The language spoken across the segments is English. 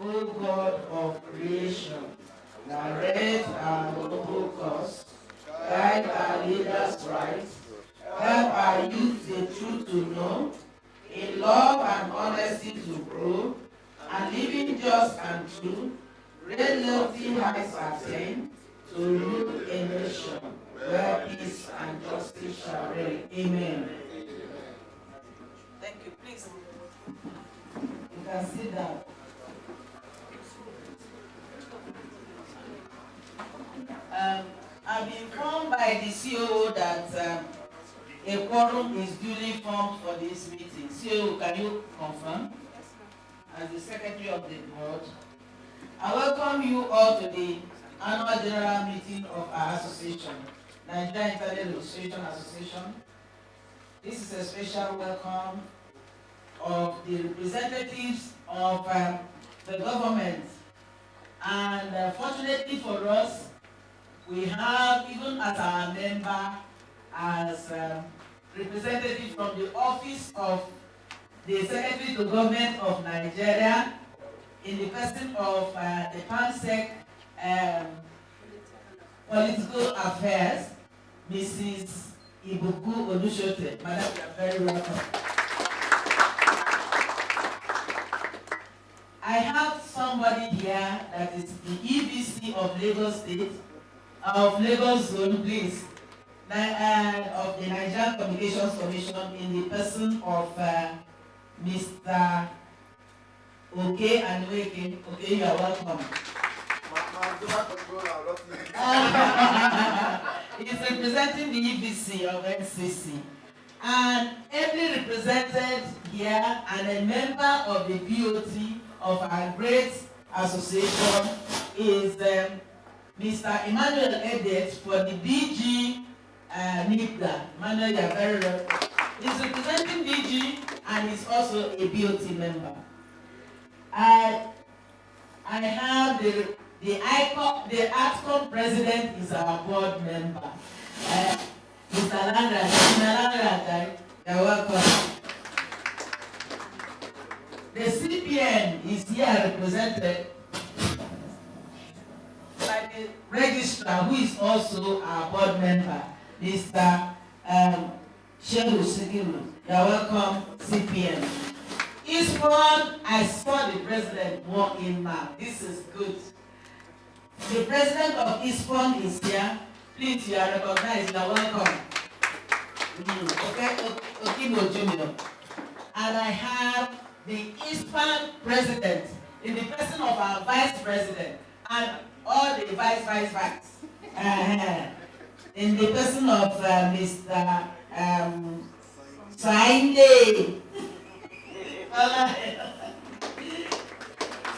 O God of creation, direct our noble cause, guide our leaders right, help our youth the truth to know, in love and honesty to grow, and living just and true, great lofty heights attain, to rule a nation where peace and justice shall reign. Amen. Thank you. Please, you can sit down. I've been informed by the COO that a quorum is duly formed for this meeting. COO, can you confirm? As the Secretary of the Board, I welcome you all to the annual general meeting of our association, Nigeria Internet Registration Association. This is a special welcome of the representatives of the government. And fortunately for us, we have, even as our member, as representative from the office of the Secretary to Government of Nigeria, in the person of the PANSEC Political Affairs, Mrs. Ibuku Olusote. Madam, you are very welcome. I have somebody here that is the EVC of Lagos State, of Lagos Zone, please, of the Nigerian Communications Commission, in the person of Mr. Okay and Wake. Okay, you are welcome. He's representing the EVC of NCC. And ably represented here, and a member of the BOT of our great association is Mr. Emmanuel Edet for the DG NIPDA. Emmanuel, you are very welcome. He's representing DG and is also a BOT member. I have the ACTCOM president is our board member, Mr. Langrad. Mr. Langrad, you're welcome. The CPN is here represented by the registrar, who is also our board member, Mr. Shehu Sikiru. You're welcome, CPN. ISPON, I saw the president walk in now. This is good. The president of ISPON is here. Please, you are recognized. You are welcome. Okay, Okimo Junior. And I have the ISPON president in the person of our vice president and all the vice. In the person of Mr. Sainde.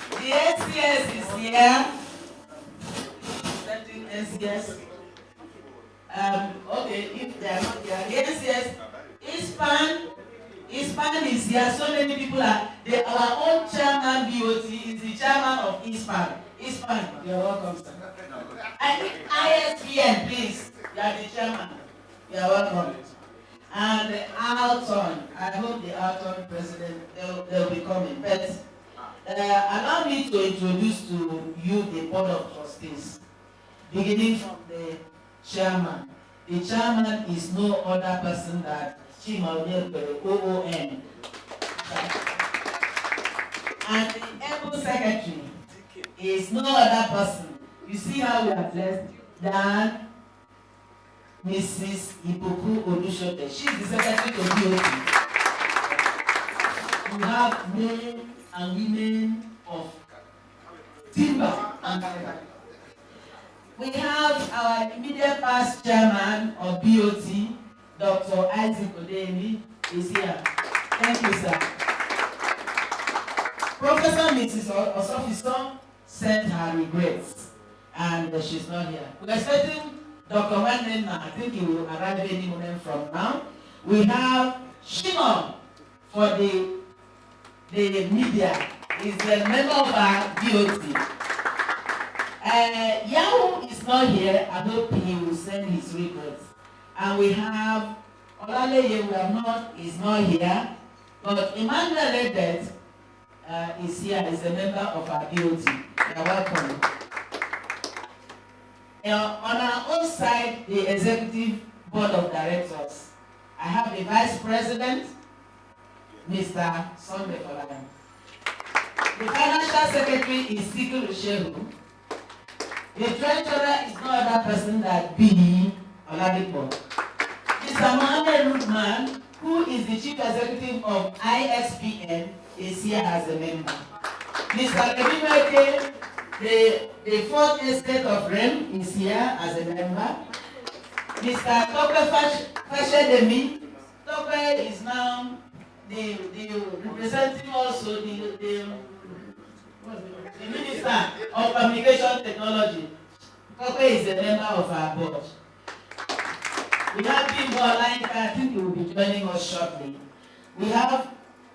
The SCS is here. SCS. Okay, if they are not here, the SCS. ISPAN is here. So many people are. Our own chairman BOT is the chairman of ISPAN. ISPAN, you're welcome, sir. And ISPN, please. You are the chairman. You are welcome. And Alton, I hope the Alton president, they'll be coming. But allow me to introduce to you the board of trustees, beginning from the chairman. The chairman is no other person than Chimaonepe, OON. And the able secretary is no other person. You see how we are blessed than Mrs. Ibuku Olusote. She is the secretary to BOT. We have men and women of timber and fiber. We have our immediate past chairman of BOT, Dr. Isaac Odemi, is here. Thank you, sir. Professor Mrs. Osofiso sent her regrets, and she's not here. We're expecting Dr. Wanena, I think he will arrive any moment from now. We have Shimon for the media. He's a member of our BOT. Yahoo is not here. I hope he will send his regrets. And we have Olaleye, is not here. But Emmanuel Edet is here, is a member of our BOT. You're welcome. On our own side, the Executive Board of Directors, I have the Vice President, Mr. Sunday Folayan. The Financial Secretary is Sikiru Shehu. The Treasurer is no other person than B. Oladipo. Mr. Mohammed Rudman, who is the Chief Executive of ISPN, is here as a member. Mr. Kebimeke, the Fourth Estate of REM, is here as a member. Mr. Tope Fashedemi, Tope is now the representing also the Minister of Communication Technology. Tope is a member of our board. We have people online, I think he will be joining us shortly. We have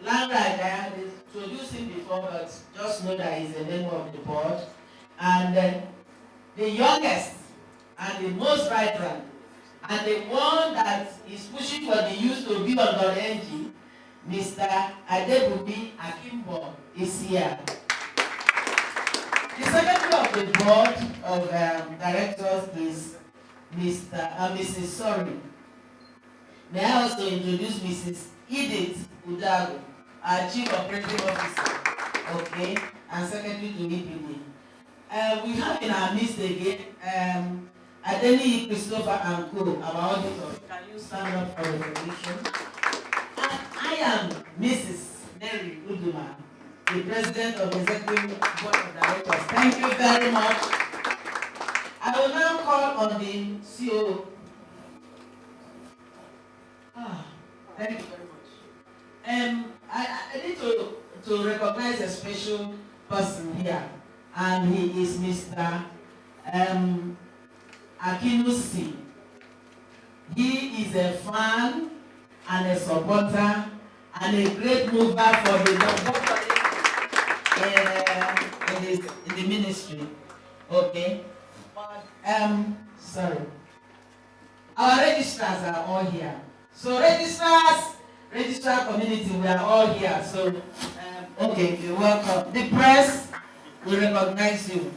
Landra, I had introduced him before, but just know that he's a member of the board. And the youngest and the most vibrant and the one that is pushing for the youth to be on the NG, Mr. Adebumi Akimbo, is here. The secretary of the board of directors is Mrs. Sorry. May I also introduce Mrs. Edith Udago, our Chief Operating Officer, okay, and Secretary to EPD. We have in our midst again, Adeni Christopher and Co, our auditor. Can you stand up for recognition? And I am Mrs. Mary Uduma, the President of the Executive Board of Directors. Thank you very much. I will now call on the CEO. Thank you very much. I need to recognize a special person here, and he is Mr. Akinusi. He is a fan and a supporter and a great mover for the in the ministry. Okay. Sorry. Our registrars are all here. So registrar community, we are all here. So, okay, you're welcome. The press will recognize you.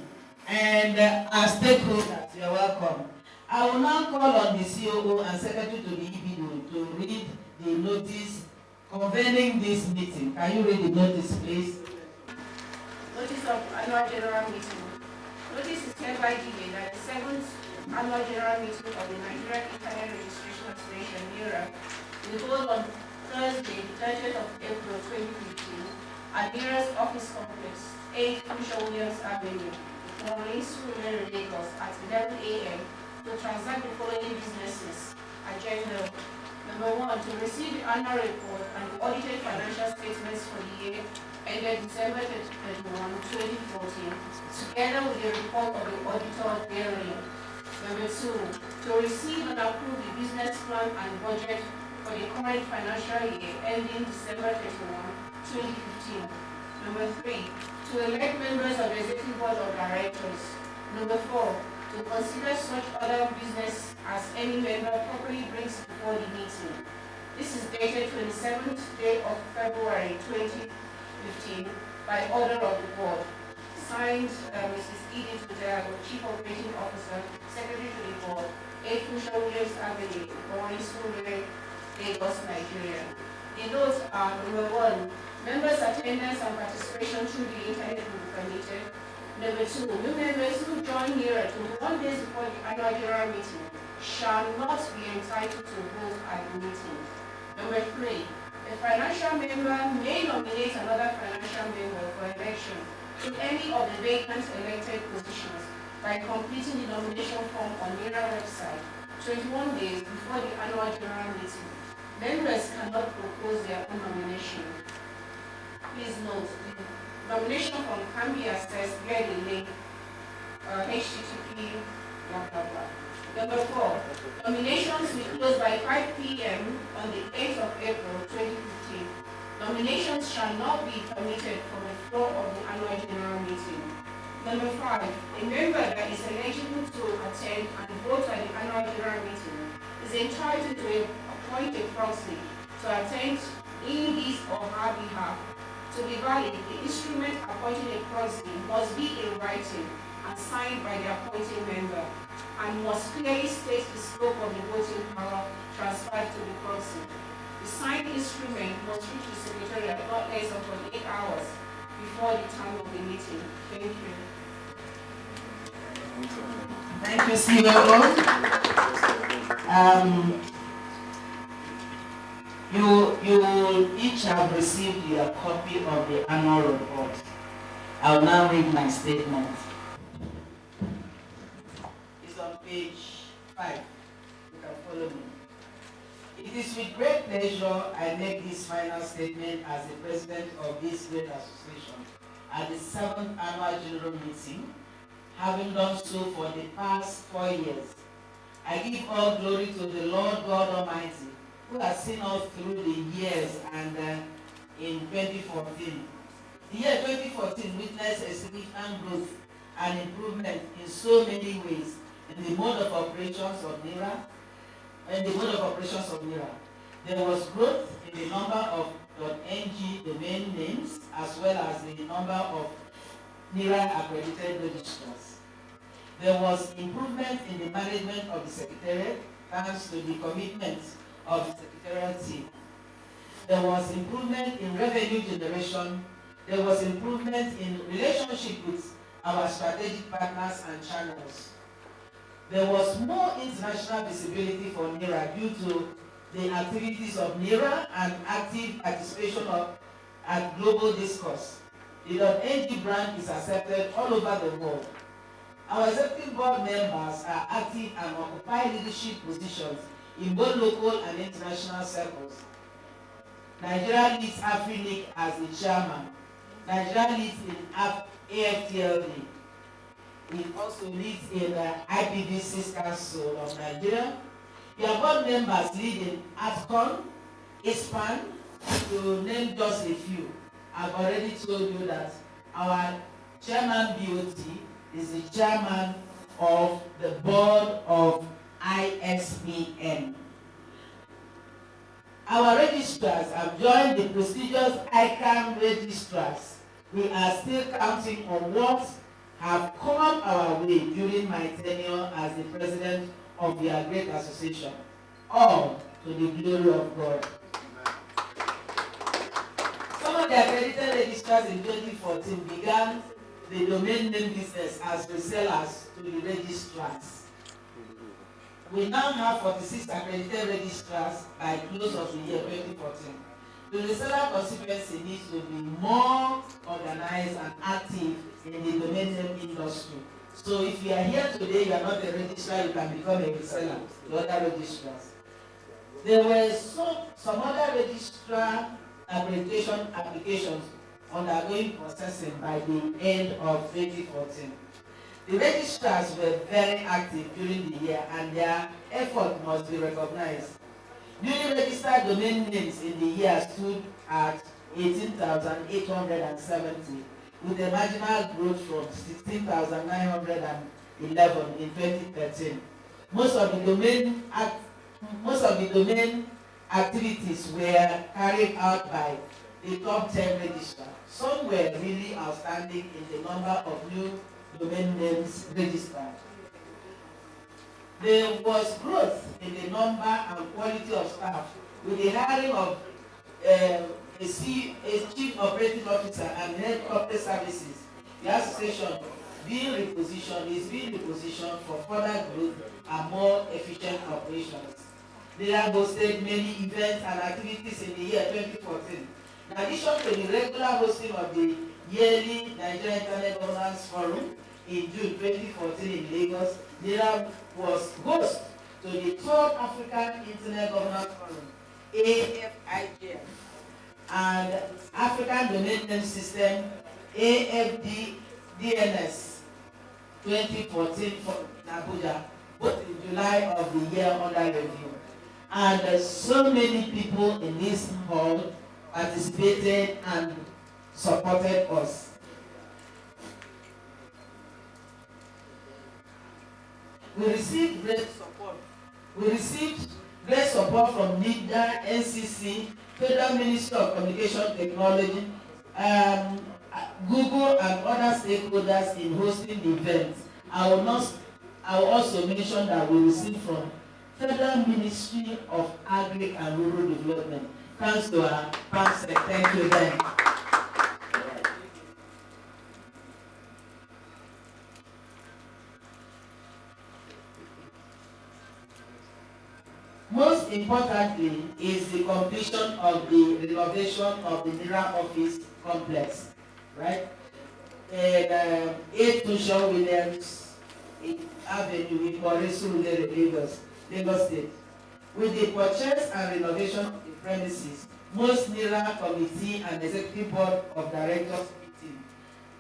And our stakeholders, you're welcome. I will now call on the COO and Secretary to the EPD to read the notice convening this meeting. Can you read the notice, please? Notice of Annual General Meeting. Notice is hereby given that the 7th Annual General Meeting of the Nigerian Internet Registration Association, NIRA, will hold on Thursday, 30th of April 2015, at NIRA's office complex, 8 Bishop Williams Avenue, Morning Surulere, Lagos, at 11 a.m. to transact the following businesses. Agenda. Number 1, to receive the annual report and the audited financial statements for the year ended December 31, 2014, together with the report of the auditor therein. Number 2, to receive and approve the business plan and budget for the current financial year ending December 31, 2015. Number 3, to elect members of the Executive Board of Directors. Number 4, to consider such other business as any member properly brings before the meeting. This is dated 27th day of February 2015 by order of the board. Signed, Mrs. Edith Udago, Chief Operating Officer, Secretary to the Board, 8 Bishop Williams Avenue, Morning Surulere, Lagos, Nigeria. The notes are: number 1, members' attendance and participation through the internet will be permitted. Number 2, new members who join here 21 days before the annual general meeting shall not be entitled to vote at the meeting. Number 3, a financial member may nominate another financial member for election to any of the vacant elected positions by completing the nomination form on NIRA website 21 days before the annual general meeting. Members cannot propose their own nomination. Please note, the nomination form can be accessed via the link http blah blah blah. Number 4, nominations will close by 5 p.m. on the 8th of April 2015. Nominations shall not be permitted from the floor of the annual general meeting. Number 5, a member that is eligible to attend and vote at the annual general meeting is entitled to appoint a proxy to attend in his or her behalf To be valid, the instrument appointing a proxy must be in writing and signed by the appointing member and must clearly state the scope of the voting power transferred to the proxy. The signed instrument must reach the Secretariat not less than 48 hours before the time of the meeting. Thank you. Thank you, COO. You will each have received your copy of the annual report. I will now read my statement. It's on page 5. You can follow me. It is with great pleasure I make this final statement as the president of this great association at the 7th annual general meeting, having done so for the past 4 years. I give all glory to the Lord God Almighty, who has seen us through the years, and in 2014. The year 2014 witnessed a significant growth and improvement in so many ways in the mode of operations of NIRA. There was growth in the number of .ng domain names as well as the number of NIRA accredited registrars. There was improvement in the management of the Secretariat thanks to the commitment of the Secretariat team. There was improvement in revenue generation. There was improvement in relationship with our strategic partners and channels. There was more international visibility for NIRA due to the activities of NIRA and active participation at global discourse. The .ng brand is accepted all over the world. Our executive board members are active and occupy leadership positions in both local and international circles. Nigeria leads AfriLink as the chairman. Nigeria leads in AFTLD. It also leads in the IPv6 Council of Nigeria. Your board members lead in ATCON, ISPAN, to name just a few. I've already told you that our chairman BOT is the chairman of the board of ISPN. Our registrars have joined the prestigious ICANN registrars. We are still counting on what have come our way during my tenure as the president of the great association, all to the glory of God. Some of the accredited registrars in 2014 began the domain name business as resellers to the registrars. We now have 46 accredited registrars by close of the year 2014. The reseller constituency needs to be more organized and active in the domain name industry. So if you are here today, you are not a registrar, you can become a reseller to other registrars. There were some other registrar accreditation applications undergoing processing by the end of 2014. The registrars were very active during the year and their effort must be recognized. Newly registered domain names in the year stood at 18,870, with a marginal growth from 16,911 in 2013. Most of the domain activities were carried out by the top 10 registrars. Some were really outstanding in the number of new domain names registered. There was growth in the number and quality of staff with the hiring of a chief operating officer and head corporate services. The association is being repositioned for further growth and more efficient operations. They have hosted many events and activities in the year 2014. In addition to the regular hosting of the yearly Nigeria Internet Governance Forum in June 2014 in Lagos, NIRA was host to the 3rd African Internet Governance Forum, AFIGF, and African Domain Name System, AFDNS 2014 in Abuja, both in July of the year under review. And so many people in this hall participated and supported us. We received great support from NIDA, NCC, Federal Ministry of Communication Technology, Google and other stakeholders in hosting the event. I will also mention that we received from Federal Ministry of Agri and Rural Development. Thanks to our PAMSEC. Thank you then. Most importantly is the completion of the renovation of the NIRA office complex, right? And 8 Tushaw Williams Avenue in Morris, Lagos State. With the purchase and renovation of the premises, most NIRA committee and executive board of directors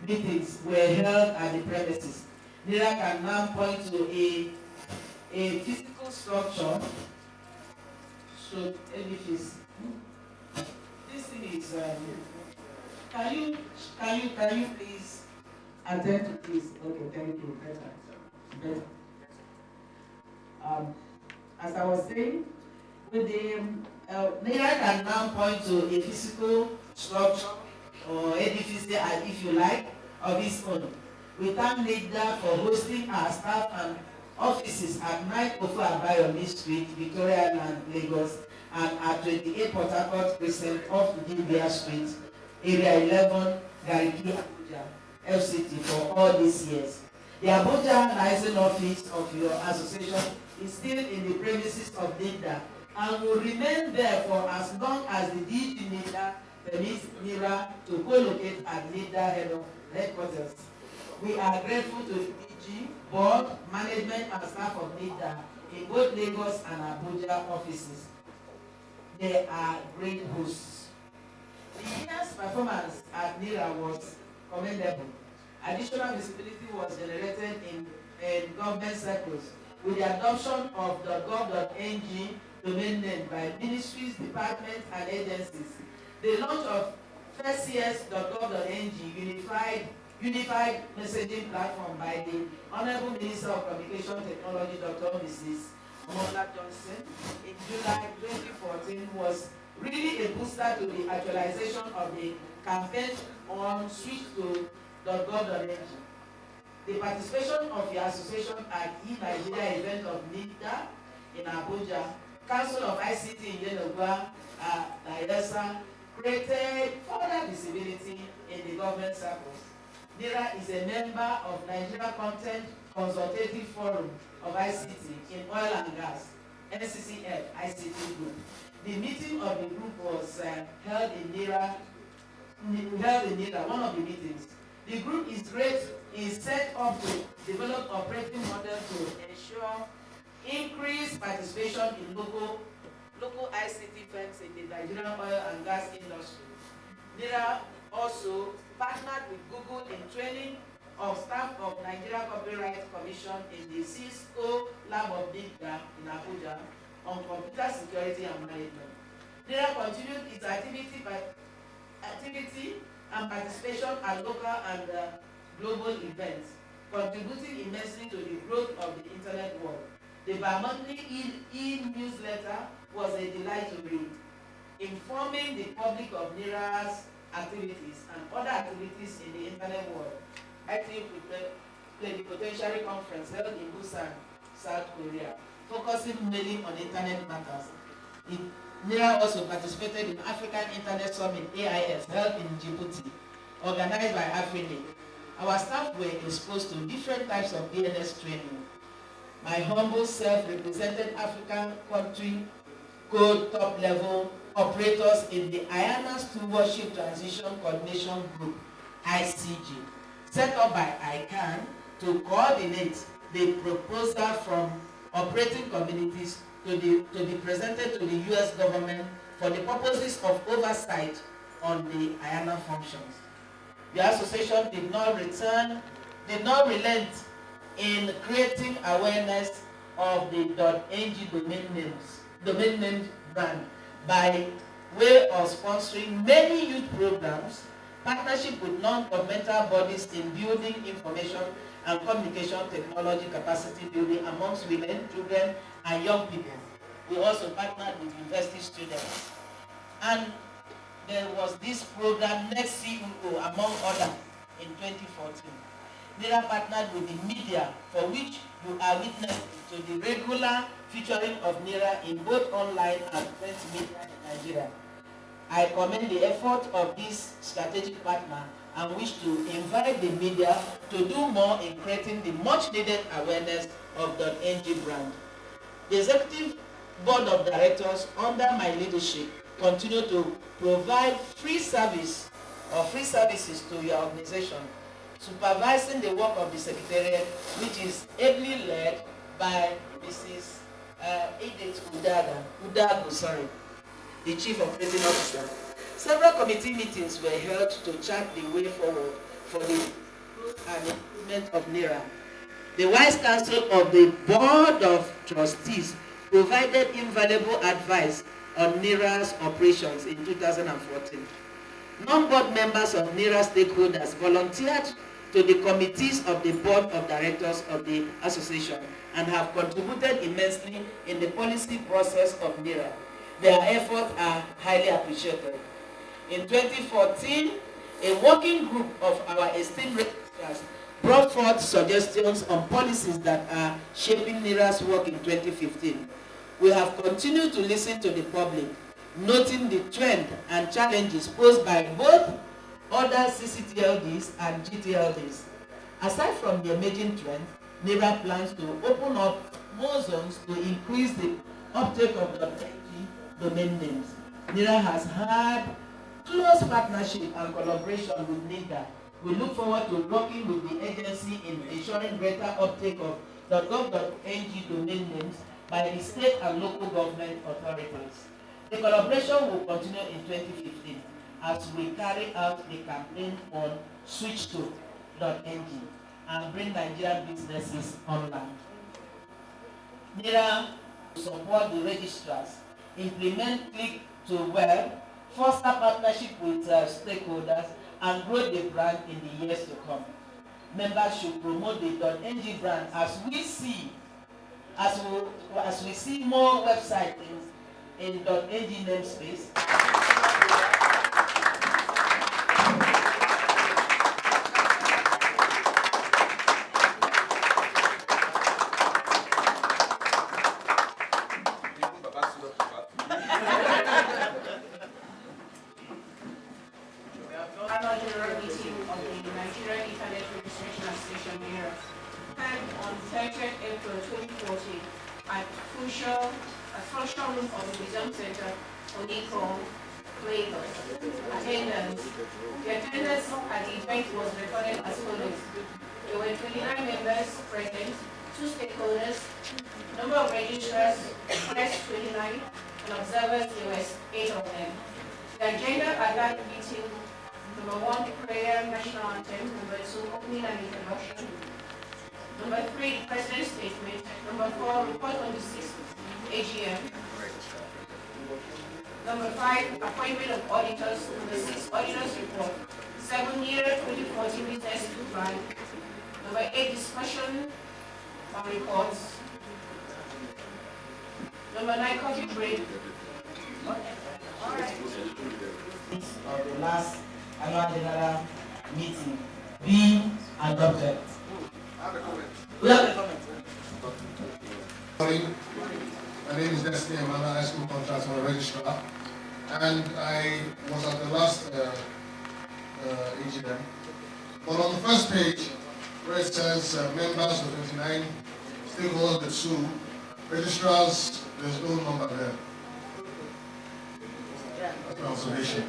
meetings were held at the premises. NIRA can now point to a physical structure. So edifice. This thing is. Can you please attend to this? Okay, thank you. Better. As I was saying, with the NIRA can now point to a physical structure or edifice, if you like, of its own. We thank NIRA for hosting our staff and offices at 9 Ofu Abayomi Street, Victoria Island, Lagos, and at 28 Port Harcourt Crescent off Dimbia Street, Area 11, Gariki, Abuja, FCT for all these years. The Abuja liaison office of your association is still in the premises of NIRA and will remain there for as long as the DG NIRA permits NIRA to co-locate at NIRA headquarters. We are grateful to the DG, board, management and staff of NIRA in both Lagos and Abuja offices. They are great hosts. The year's performance at NIRA was commendable. Additional visibility was generated in government circles with the adoption of the .gov.ng domain name by ministries, departments, and agencies. The launch of first year's .gov.ng unified messaging platform by the Honorable Minister of Communication Technology, Dr. Mrs. Mola Johnson, in July 2014 was really a booster to the actualization of the campaign on switch to .gov.ng. The participation of the association at eNigeria event of NIRA in Abuja, Council of ICT in Yenogwa, Nayesa, created further visibility in the government circles. NIRA is a member of Nigeria Content Consultative Forum of ICT in Oil and Gas, NCCF ICT Group. The meeting of the group was held in NIRA, one of the meetings. The group is set up to develop operating model to ensure increased participation in local ICT firms in the Nigerian oil and gas industry. NIRA also partnered with Google in training of staff of Nigeria Copyright Commission in the Cisco Lab of NIRA in Abuja on computer security and management. NIRA continued its activity and participation at local and global events, contributing immensely to the growth of the internet world. The bi-monthly e-newsletter was a delight to read, informing the public of NIRA's activities and other activities in the internet world. Active Plenipotentiary Conference held in Busan, South Korea, focusing mainly on internet matters. NIRA also participated in African Internet Summit AIS held in Djibouti, organized by AfriLink. Our staff were exposed to different types of DNS training. My humble self represented African country code top-level operators in the IANA Stewardship Transition Coordination Group, ICG, set up by ICANN to coordinate the proposal from operating communities to be presented to the U.S. government for the purposes of oversight on the IANA functions. The association did not relent in creating awareness of the .ng domain name brand by way of sponsoring many youth programs, partnership with non-governmental bodies in building information and communication technology capacity building amongst women, children, and young people. We also partnered with university students. And there was this program, Next CEO, among others, in 2014. NERA partnered with the media, for which you are witness to the regular featuring of NERA in both online and print media in Nigeria. I commend the effort of this strategic partner and wish to invite the media to do more in creating the much needed awareness of the .ng brand. The Executive Board of Directors, under my leadership, continue to provide free services to your organization, supervising the work of the Secretariat, which is ably led by Mrs. Edith Udagu, the Chief Operating Officer. Several committee meetings were held to chart the way forward for the growth and improvement of NERA. The Wise Council of the Board of Trustees provided invaluable advice on NERA's operations in 2014. Non-board members of NERA stakeholders volunteered to the committees of the Board of Directors of the Association and have contributed immensely in the policy process of NERA. Their efforts are highly appreciated. In 2014, a working group of our esteemed registrars brought forth suggestions on policies that are shaping NERA's work in 2015. We have continued to listen to the public, noting the trend and challenges posed by both other CCTLDs and GTLDs. Aside from the emerging trend, NERA plans to open up more zones to increase the uptake of the domain names. NERA has had close partnership and collaboration with NIDA. We look forward to working with the agency in ensuring greater uptake of .gov.ng domain names by the state and local government authorities. The collaboration will continue in 2015 as we carry out the campaign on Switch to .ng and bring Nigerian businesses online. NERA will support the registrars, implement click to web, foster partnership with stakeholders, and grow the brand in the years to come. Members should promote the .ng brand as we see more websites in .ng namespace. Annual General Meeting of the Nigerian Internet Registration Association NERA, held on 30th April 2014 at Function Room of the Museum Center, Oniko, Lagos. Attendance. The attendance at the event was recorded as follows. There were 29 members present, 2 stakeholders, number of registrars, press 29, and observers, there were 8 of them. The agenda at that meeting: number 1, prayer, national anthem. Number 2, opening and introduction. Number 3, president's statement. Number 4, report on the 6th AGM. Number 5, appointment of auditors. Number 6, auditors report. 7, year 2014 business plan. Number 8, discussion on reports. Number 9, coffee break. All right. Of the last annual general meeting being adopted. We have a comment. Morning. My name is Destiny Amana, High School Contracts and Registrar, and I was at the last AGM. But on the first page, where it says members of 29, stakeholders the 2, registrars, there's no number there. That's my observation.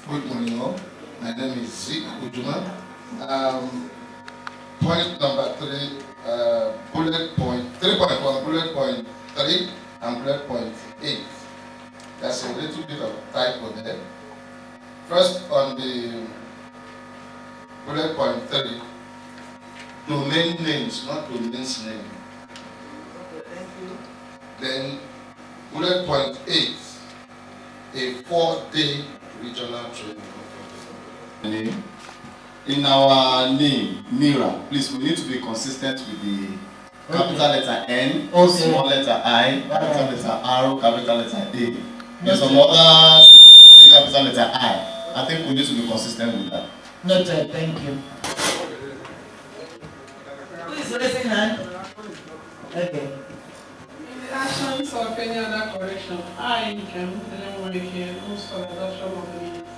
Good morning all. My name is Zik Ujuma. Point number 3, bullet point 3.1, bullet point 3 and bullet point 8. There's a little bit of typo there. First on the bullet point 3, domain names, not domain's name. Okay, thank you. Then bullet point 8, a 4-day regional training. In our name, NERA, please, we need to be consistent with the capital letter N, small letter I, capital letter R, capital letter A. In some other see capital letter I think we need to be consistent with that. Noted, thank you. Who is raising hand? Okay. In the absence of any other correction, I can move for adoption of the minutes.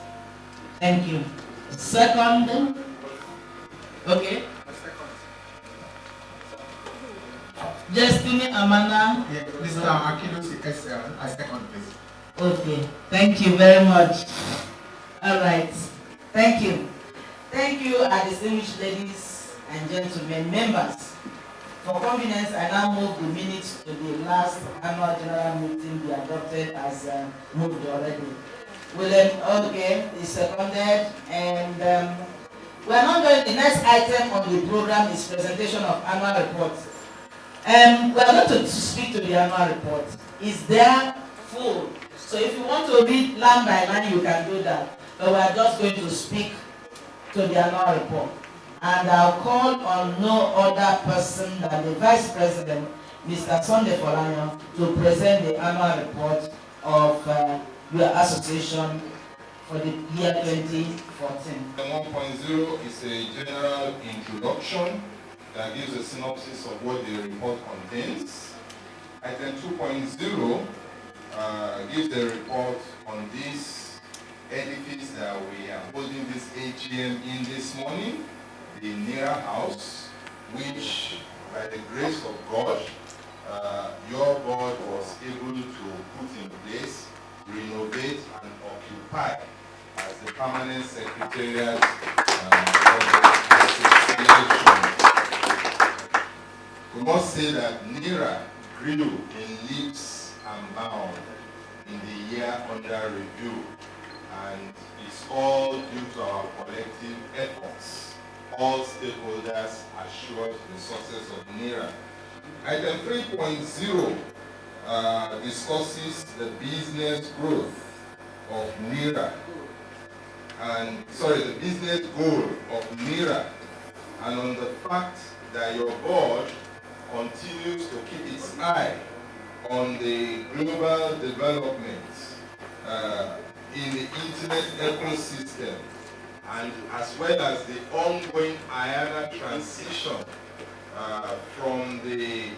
Thank you. Second. Okay. Destiny Amana. Yeah, Mr. Akidosi SL, I second please. Okay, thank you very much. All right, thank you. Thank you, our distinguished ladies and gentlemen, members. For convenience, I now move the minutes to the last annual general meeting be adopted as moved already. Okay, is seconded, and we are now going. The next item on the program is presentation of annual report. We are going to speak to the annual report. It's there full. So if you want to read line by line, you can do that. But we are just going to speak to the annual report. And I'll call on no other person than the Vice President, Mr. Sunday Folanyo, to present the annual report of your association for the year 2014. The 1.0 is a general introduction that gives a synopsis of what the report contains. Item 2.0 gives a report on this edifice that we are holding this AGM in this morning, the NERA House, which by the grace of God, your board was able to put in place, renovate and occupy as the permanent secretariat of the association. We must say that NERA grew in leaps and bounds in the year under review, and it's all due to our collective efforts. All stakeholders assured the success of NERA. Item 3.0 discusses the business growth of NERA, the business goal of NERA, and on the fact that your board continues to keep its eye on the global development in the internet ecosystem, and as well as the ongoing IANA transition from the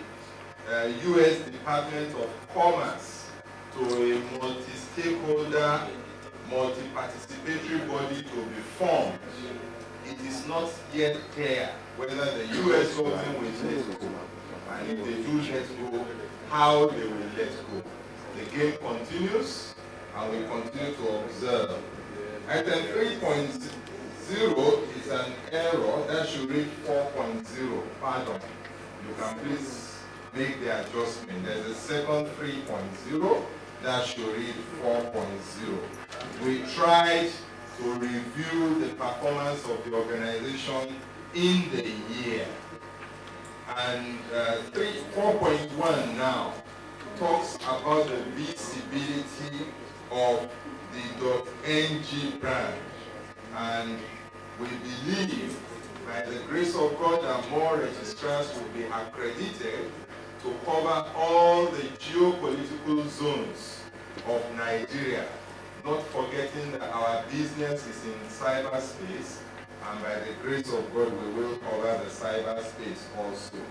U.S. Department of Commerce to a multi-stakeholder, multi-participatory body to be formed. It is not yet clear whether the U.S. government will let go, and if they do let go, how they will let go. The game continues, and we continue to observe. Item 3.0 is an error that should read 4.0. Pardon. You can please make the adjustment. There's a second 3.0 that should read 4.0. We tried to review the performance of the organization in the year. And 4.1 now talks about the visibility of the .ng brand. And we believe, by the grace of God, that more registrars will be accredited to cover all the geopolitical zones of Nigeria, not forgetting that our business is in cyberspace, and by the grace of God, we will cover the cyberspace also.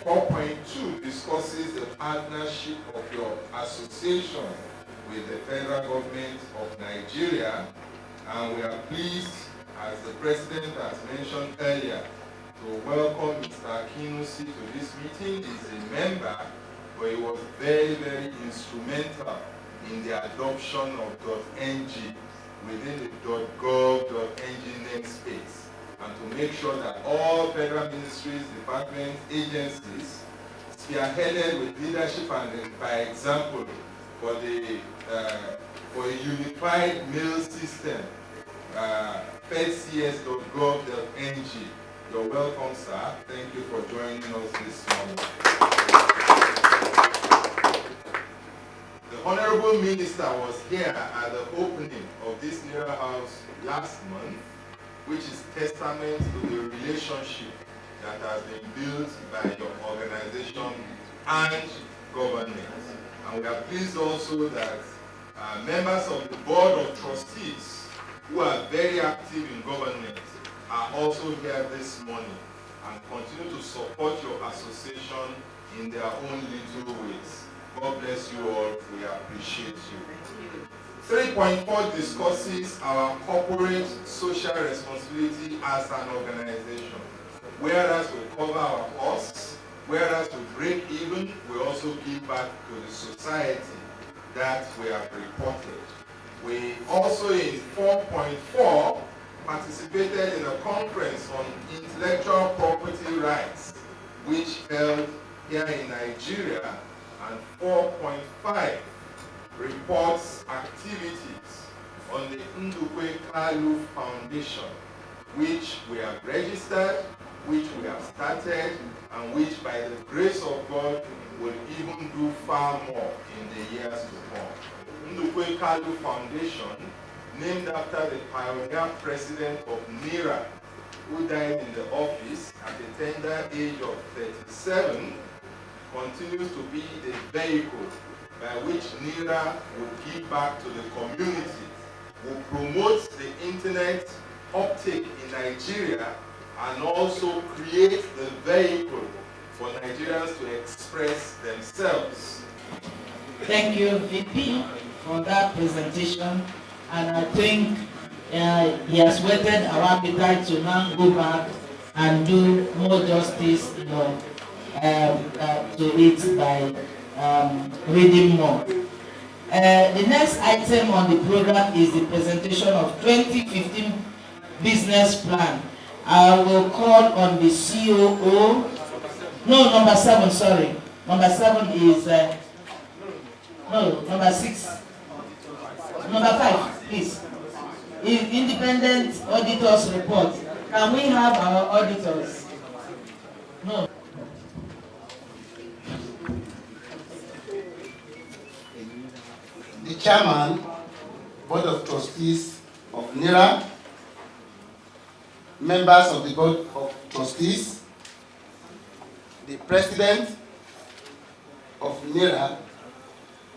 4.2 discusses the partnership of your association with the federal government of Nigeria, and we are pleased, as the President has mentioned earlier, to welcome Mr. Akinusi to this meeting. He's a member, but he was very, very instrumental in the adoption of .ng within the .gov.ng namespace, and to make sure that all federal ministries, departments, agencies, spearheaded with leadership and by example for a unified mail system, fedcs.gov.ng. You're welcome, sir. Thank you for joining us this morning. The Honorable Minister was here at the opening of this NERA House last month, which is testament to the relationship that has been built by your organization and government. And we are pleased also that Members of the Board of Trustees, who are very active in government, are also here this morning and continue to support your association in their own little ways. God bless you all. We appreciate you. 3.4 discusses our corporate social responsibility as an organization. Whereas we cover our costs, whereas we break even, we also give back to the society that we have reported. We also in 4.4 participated in a conference on intellectual property rights, which held here in Nigeria, and 4.5 reports activities on the Ndukwe Kalu Foundation, which we have registered, which we have started, and which by the grace of God will even do far more in the years to come. Ndukwe Kalu Foundation, named after the pioneer president of NIRA, who died in the office at the tender age of 37, continues to be the vehicle by which NIRA will give back to the community, will promote the internet uptake in Nigeria, and also create the vehicle for Nigerians to express themselves. Thank you, VP, for that presentation. And I think he has whetted our appetite to now go back and do more justice, to it by reading more. The next item on the program is the presentation of 2015 business plan. I will call on the COO. No, number 7, sorry. Number 7 is, no, number 6. Number 5, please. Independent auditors report. Can we have our auditors? No. The chairman, Board of Trustees of NIRA, members of the Board of Trustees, the president of NIRA,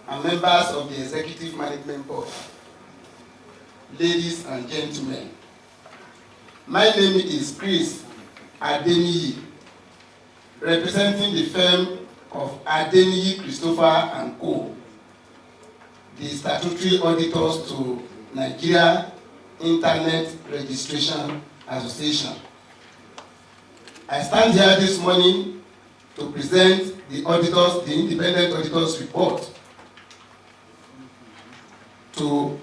and members of the Executive Management Board, ladies and gentlemen. My name is Chris Adeniyi, representing the firm of Adeniyi Christopher and Co., the statutory auditors to Nigeria Internet Registration Association. I stand here this morning to present the auditors, the independent auditors report to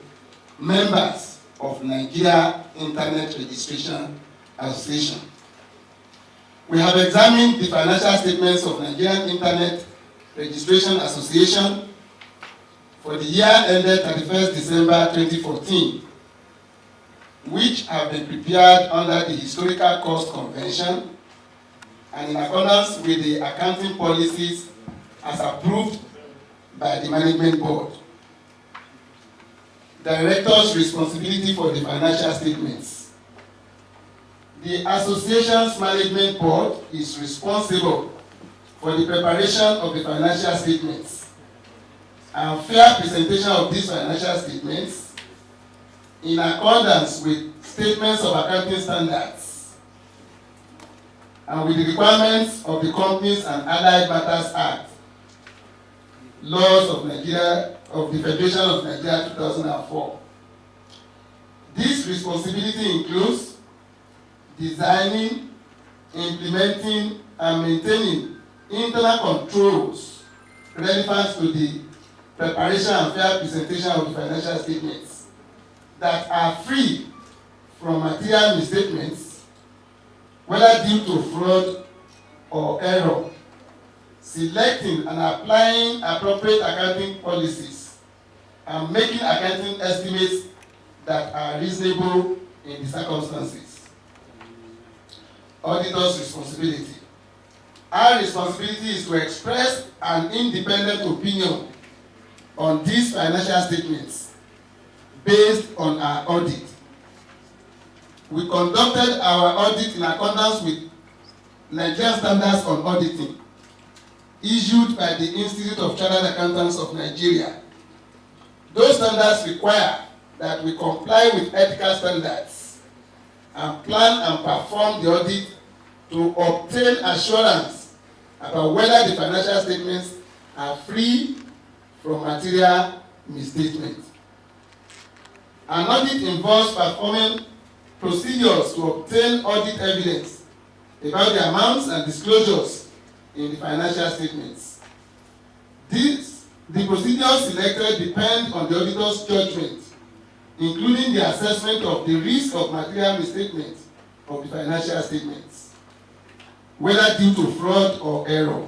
members of Nigeria Internet Registration Association. We have examined the financial statements of Nigerian Internet Registration Association for the year ended 31st December 2014, which have been prepared under the Historical Cost Convention and in accordance with the accounting policies as approved by the Management Board. Director's responsibility for the financial statements. The Association's Management Board is responsible for the preparation of the financial statements and fair presentation of these financial statements in accordance with statements of accounting standards and with the requirements of the Companies and Allied Matters Act, laws of Nigeria, of the Federation of Nigeria 2004. This responsibility includes designing, implementing, and maintaining internal controls relevant to the preparation and fair presentation of the financial statements that are free from material misstatements, whether due to fraud or error, selecting and applying appropriate accounting policies, and making accounting estimates that are reasonable in the circumstances. Auditor's responsibility. Our responsibility is to express an independent opinion on these financial statements based on our audit. We conducted our audit in accordance with Nigerian Standards on Auditing, issued by the Institute of Chartered Accountants of Nigeria, Those standards require that we comply with ethical standards and plan and perform the audit to obtain assurance about whether the financial statements are free from material misstatement. An audit involves performing procedures to obtain audit evidence about the amounts and disclosures in the financial statements. The procedures selected depend on the auditor's judgment, including the assessment of the risk of material misstatement of the financial statements, whether due to fraud or error.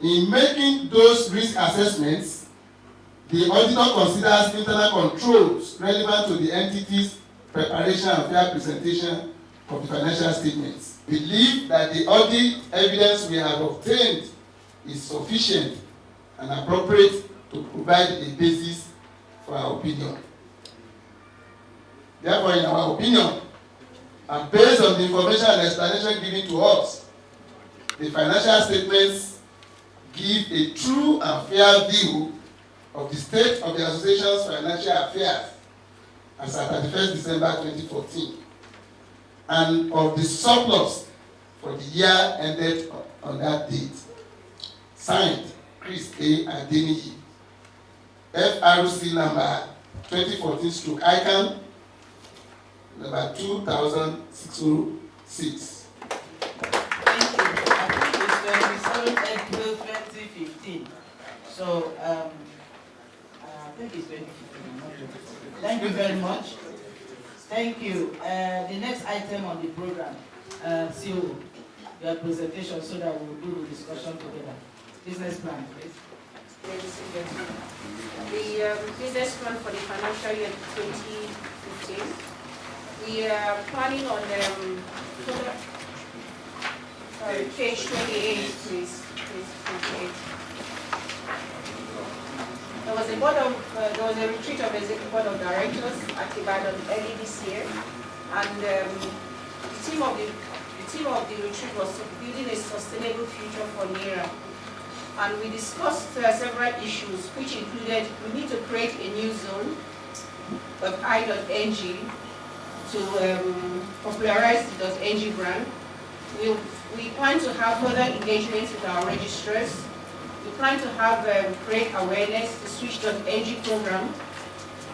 In making those risk assessments, the auditor considers internal controls relevant to the entity's preparation and fair presentation of the financial statements. We believe that the audit evidence we have obtained is sufficient and appropriate to provide a basis for our opinion. Therefore, in our opinion, and based on the information and explanation given to us, the financial statements give a true and fair view of the state of the association's financial affairs as at 31st December 2014, and of the surplus for the year ended on that date. Signed, Chris A. Adeniyi, FRC number 2014/ICAN number 2606. Thank you. I think it's 27 April 2015. So, I think it's 2015, not 2015. Thank you very much. Thank you. The next item on the program, CEO, your presentation so that we'll do the discussion together. Business plan, please. Ladies and gentlemen, the business plan for the financial year 2015. We are planning on page 28, please. Page 28. There was a retreat of the board of directors at Ibadan early this year, and the theme of the retreat was building a sustainable future for NIRA. And we discussed several issues, which included we need to create a new zone of I.NG to popularize the .ng brand. We plan to have further engagements with our registrars. We plan to have create awareness to switch.ng program.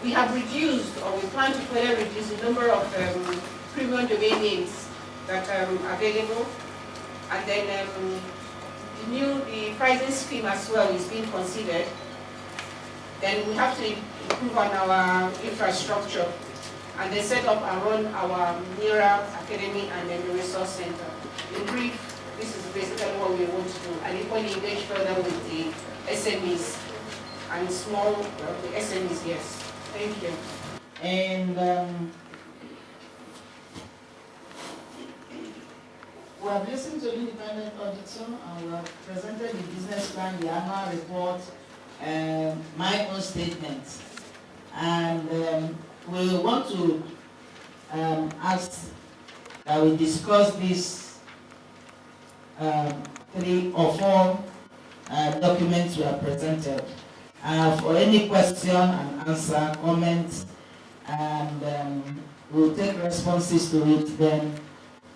We have reduced, or we plan to further reduce the number of premium domain names that are available, and then the pricing scheme as well is being considered. Then we have to improve on our infrastructure and then set up and run our NIRA Academy and then the resource center. In brief, this is basically what we want to do, and if we engage further with the SMEs and small the SMEs, yes. Thank you. And we have listened to the independent auditor and we have presented the business plan, the annual report, my own statement. And we want to ask that we discuss these 3 or 4 documents we have presented. For any question and answer, comment, and we'll take responses to it then.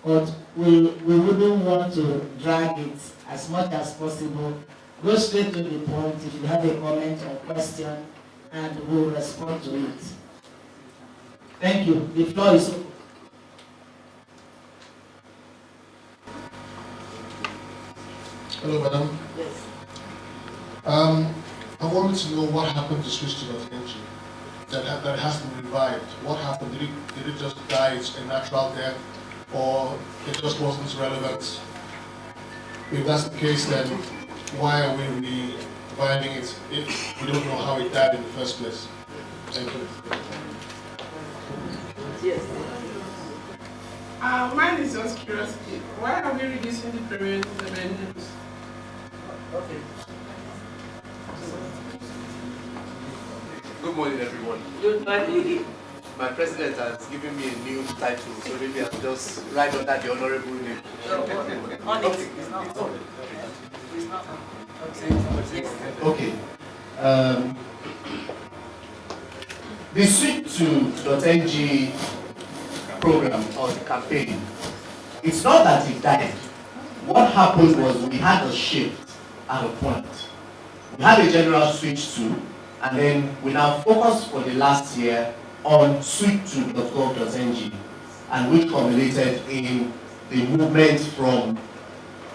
But we wouldn't want to drag it as much as possible. Go straight to the point if you have a comment or question, and we'll respond to it. Thank you. The floor is open. Hello, madam. Yes. I wanted to know what happened to switch.ng. That has been revived. What happened? Did it just die a natural death, or it just wasn't relevant? If that's the case, then why are we reviving it if we don't know how it died in the first place? Thank you. Yes. Mine is just curiosity. Why are we reducing the premiums of the names? Okay. Good morning, everyone. Good morning. My president has given me a new title, so maybe I'll just write under the honorable name. Okay. The Switch to .ng program or campaign, it's not that it died. What happened was we had a shift at a point. We had a general switch to, and then we now focused for the last year on switch to .gov.ng, and which culminated in the movement from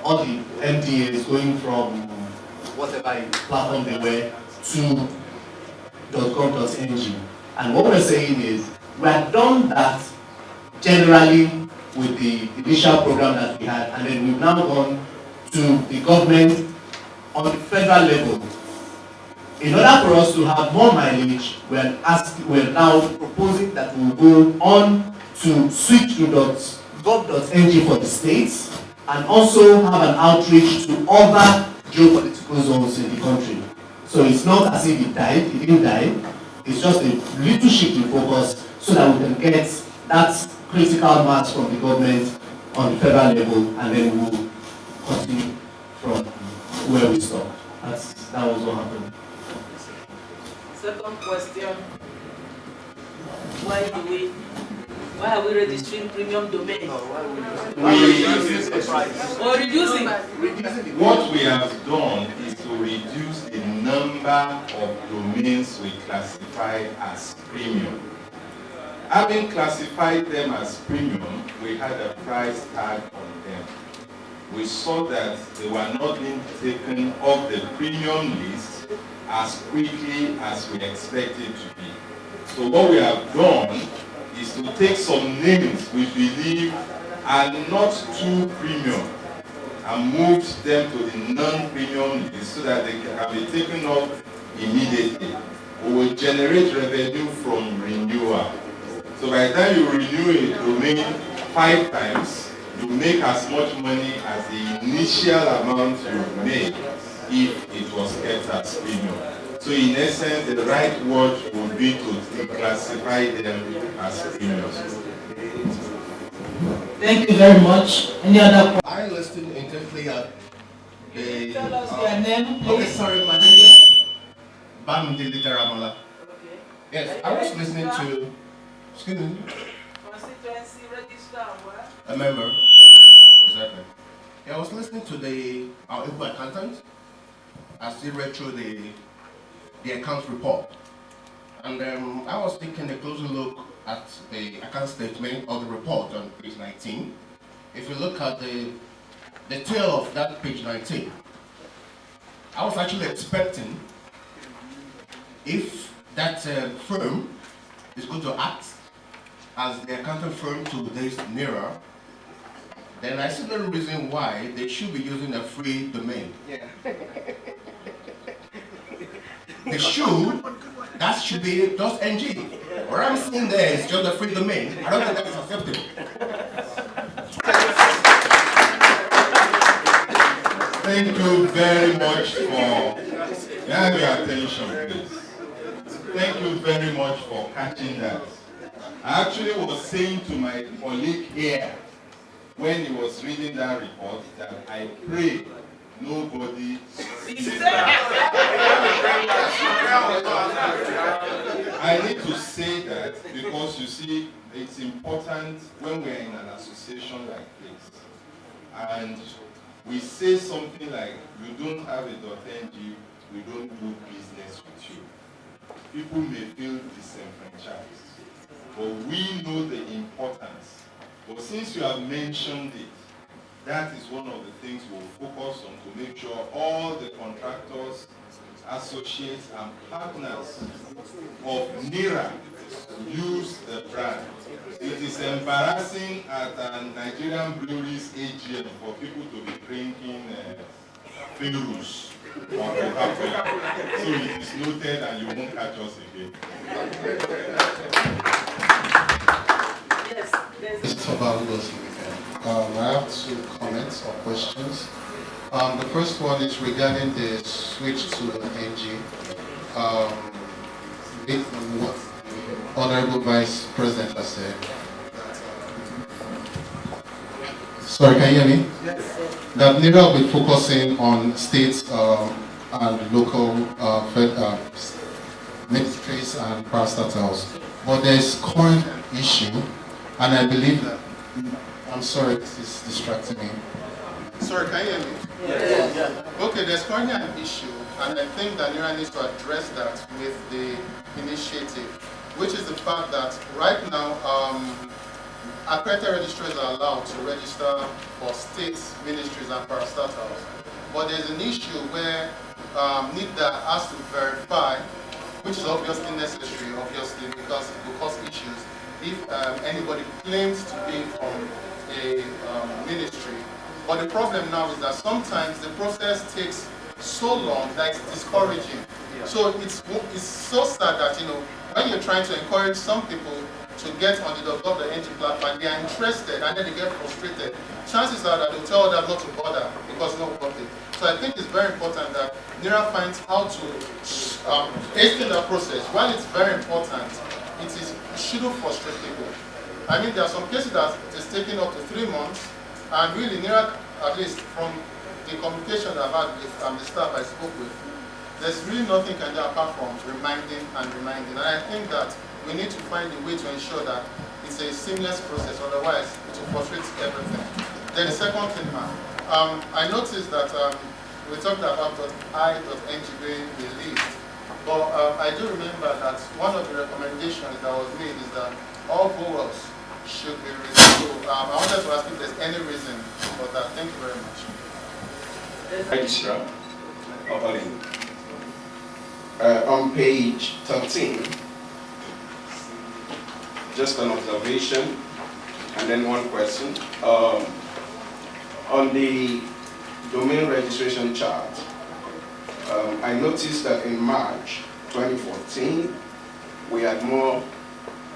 all the MDAs going from whatever platform they were to .gov.ng. And what we're saying is, we had done that generally with the initial program that we had, and then we've now gone to the government on the federal level. In order for us to have more mileage, we're now proposing that we will go on to switch to .gov.ng for the states, and also have an outreach to other geopolitical zones in the country. So it's not as if it died, it didn't die. It's just a little shift in focus so that we can get that critical mass from the government on the federal level, and then we'll continue from where we stop. That was what happened. Second question. Why are we registering premium domain? Or reducing? What we have done is to reduce the number of domains we classify as premium. Having classified them as premium, we had a price tag on them. We saw that they were not being taken off the premium list as quickly as we expected to be. So what we have done is to take some names we believe are not too premium and moved them to the non-premium list so that they can be taken off immediately. We will generate revenue from renewal. So by the time you renew a domain 5 times, you make as much money as the initial amount you made if it was kept as premium. So in essence, the right word would be to declassify them as premium. Thank you very much. Any other questions? I listened intently at the... Tell us your name, please. Okay, sorry, my name is Bamdili Teramola. Okay. Yes, I was listening to... Excuse me. Constituency register what? A member. Exactly. Yeah, I was listening to our Igbo accountant as he read through the account report. And I was taking a closer look at the account statement of the report on page 19. If you look at the tail of that page 19, I was actually expecting if that firm is going to act as the accounting firm to this NERA, then I see no reason why they should be using a free domain. Yeah. They should, that should be just NG. What I'm seeing there is just a free domain. I don't think that is acceptable. Thank you very much for your attention, please. Thank you very much for catching that. I actually was saying to my colleague here when he was reading that report that I pray nobody I need to say that because you see it's important when we're in an association like this and we say something like you don't have a .ng, we don't do business with you. People may feel disenfranchised, but we know the importance. But since you have mentioned it, that is one of the things we'll focus on to make sure all the contractors, associates, and partners of NERA use the brand. It is embarrassing at a Nigerian breweries AGM for people to be drinking Ferus or Coca-Cola. So it is noted and you won't catch us again. Yes, there's I have 2 comments or questions. The first one is regarding the switch to NG. What Honorable Vice President has said. Sorry, can you hear me? yes. That NERA will be focusing on states and local ministries and parastatals. But there's current issue, and I believe that, I'm sorry, this is distracting me. Sorry, can you hear me? Yes. Okay, there's currently an issue, and I think that NIRA needs to address that with the initiative, which is the fact that right now, accredited registrars are allowed to register for state ministries and parastatals. But there's an issue where NIDA has to verify, which is obviously necessary, because it will cause issues if anybody claims to be from a ministry. But the problem now is that sometimes the process takes so long that it's discouraging. Yeah. So it's so sad that, you know, when you're trying to encourage some people to get on the .gov.ng platform, they are interested and then they get frustrated. Chances are that they'll tell them not to bother because no profit. So I think it's very important that NIRA finds how to hasten that process. While it's very important, it shouldn't frustrate people. I mean, there are some cases that it's taking up to 3 months, and really NIRA, at least from the communication I've had with the staff I spoke with, there's really nothing can do apart from reminding. And I think that we need to find a way to ensure that it's a seamless process, otherwise it will frustrate everything. Then the second thing, I noticed that we talked about .i.ng being released, but I do remember that one of the recommendations that was made is that all vowels should be released. So I wanted to ask if there's any reason for that. Thank you very much. Registrar on page 13, just an observation and then one question. On the domain registration chart, I noticed that in March 2014, we had more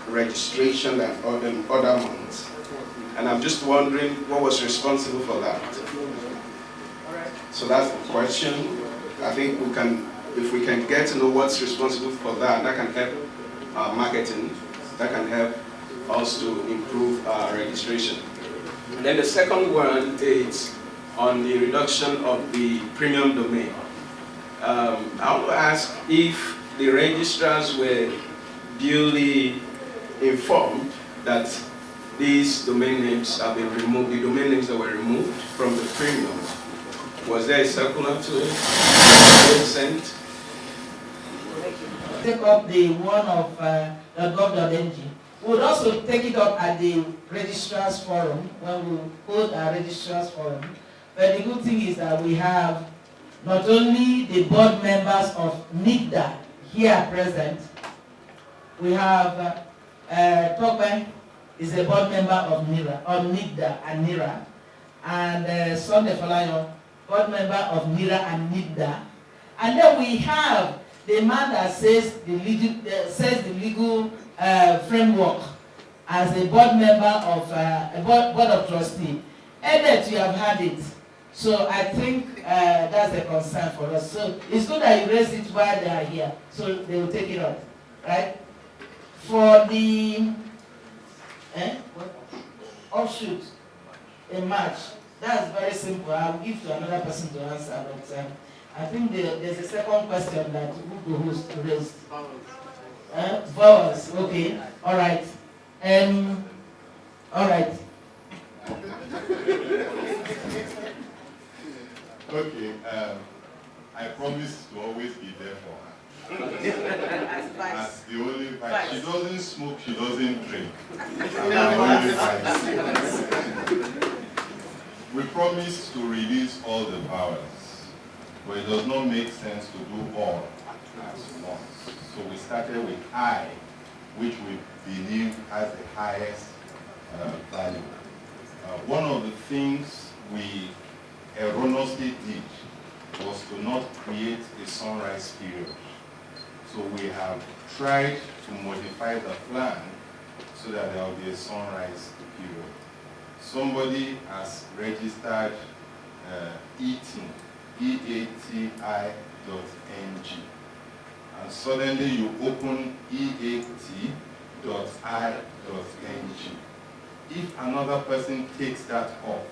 registration than other months. And I'm just wondering what was responsible for that. So that's the question. I think if we can get to know what's responsible for that, that can help our marketing, that can help us to improve our registration. And then the second one is on the reduction of the premium domain. I want to ask if the registrars were duly informed that these domain names have been removed, the domain names that were removed from the premium. Was there a circular to it? Sent? Take up the one of .gov.ng. We would also take it up at the registrars forum when we hold our registrars forum. But the good thing is that we have not only the board members of NIDA here present, we have Tokwe is a board member of NIDA and NIRA, and Sunday Falayo, board member of NIRA and NIDA. And then we have the man that says the legal framework as a board member of a board of trustee. Edit, you have had it. So I think that's a concern for us. So it's good that you raise it while they are here, so they will take it up, right? For the offshoot in March, that's very simple. I'll give to another person to answer, but I think there's a second question that Google host raised. Vowels, okay, all right. All right. Okay, I promise to always be there for her. As the only vice. She doesn't smoke, she doesn't drink. We promise to release all the vowels, but it does not make sense to do all at once. So we started with I, which we believe has the highest value. One of the things we erroneously did was to not create a sunrise period. So we have tried to modify the plan so that there will be a sunrise period. Somebody has registered eating, eati.ng, and suddenly you open eat.i.ng. If another person takes that off,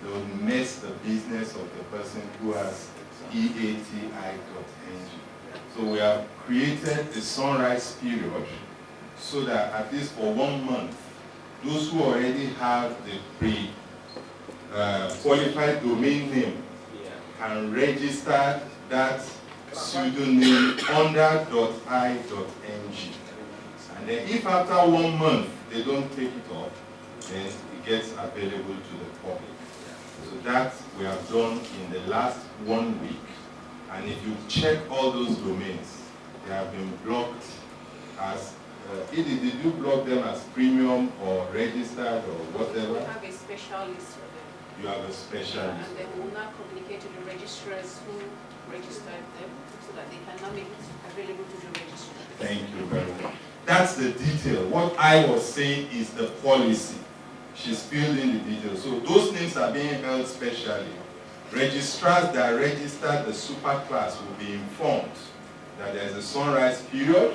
they will mess the business of the person who has eati.ng. So we have created a sunrise period so that at least for 1 month, those who already have the qualified domain name can register that pseudonym under .i.ng. And then if after 1 month they don't take it off, then it gets available to the public. So that we have done in the last 1 week. And if you check all those domains, they have been blocked as, did you block them as premium or registered or whatever? We have a special list for them. You have a special list. And then we will now communicate to the registrars who registered them so that they can now make it available to the registrars. Thank you very much. That's the detail. What I was saying is the policy. She's filled in the details. So those names are being held specially. Registrars that register the superclass will be informed that there is a sunrise period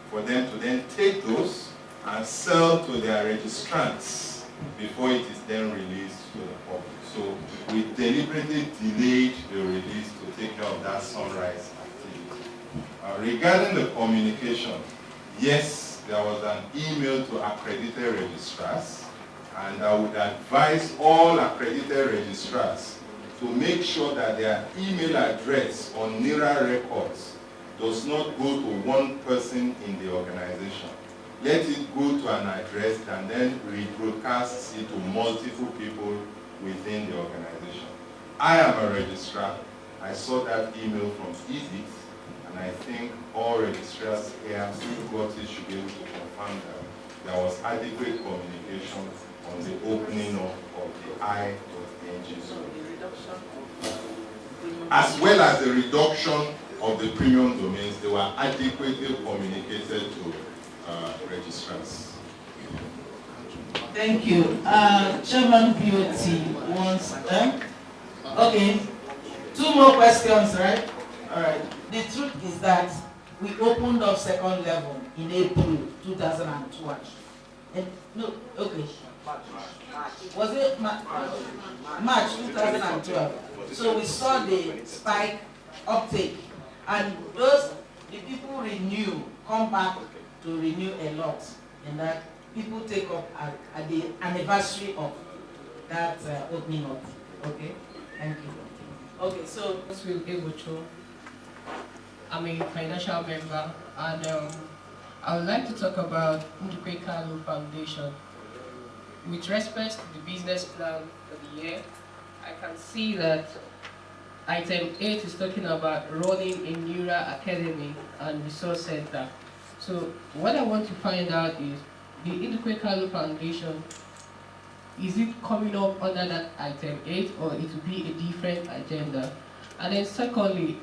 for them to then take those and sell to their registrants before it is then released to the public. So we deliberately delayed the release to take care of that sunrise activity. Regarding the communication, yes, there was an email to accredited registrars, and I would advise all accredited registrars to make sure that their email address on NIRA records does not go to one person in the organization. Let it go to an address and then rebroadcast it to multiple people within the organization. I am a registrar. I saw that email from Edith, and I think all registrars here who got it should be able to confirm that there was adequate communication on the opening of the I.ng zone, as well as the reduction of the premium domains. They were adequately communicated to registrars. Thank you. Chairman BOT wants okay. 2 more questions, right? All right. The truth is that we opened up second level in April 2012. And no, okay. Was it March 2012? So we saw the spike uptake, and the people come back to renew a lot, and that people take up at the anniversary of that opening up. Okay, thank you. Okay, so Will Ebocho. I'm a financial member, and I would like to talk about Ndukwe Kalu Foundation. With respect to the business plan for the year, I can see that item 8 is talking about running a NIRA Academy and Resource Center. So what I want to find out is, the Ndukwe Kalu Foundation, is it coming up under that item 8, or it will be a different agenda? And then secondly,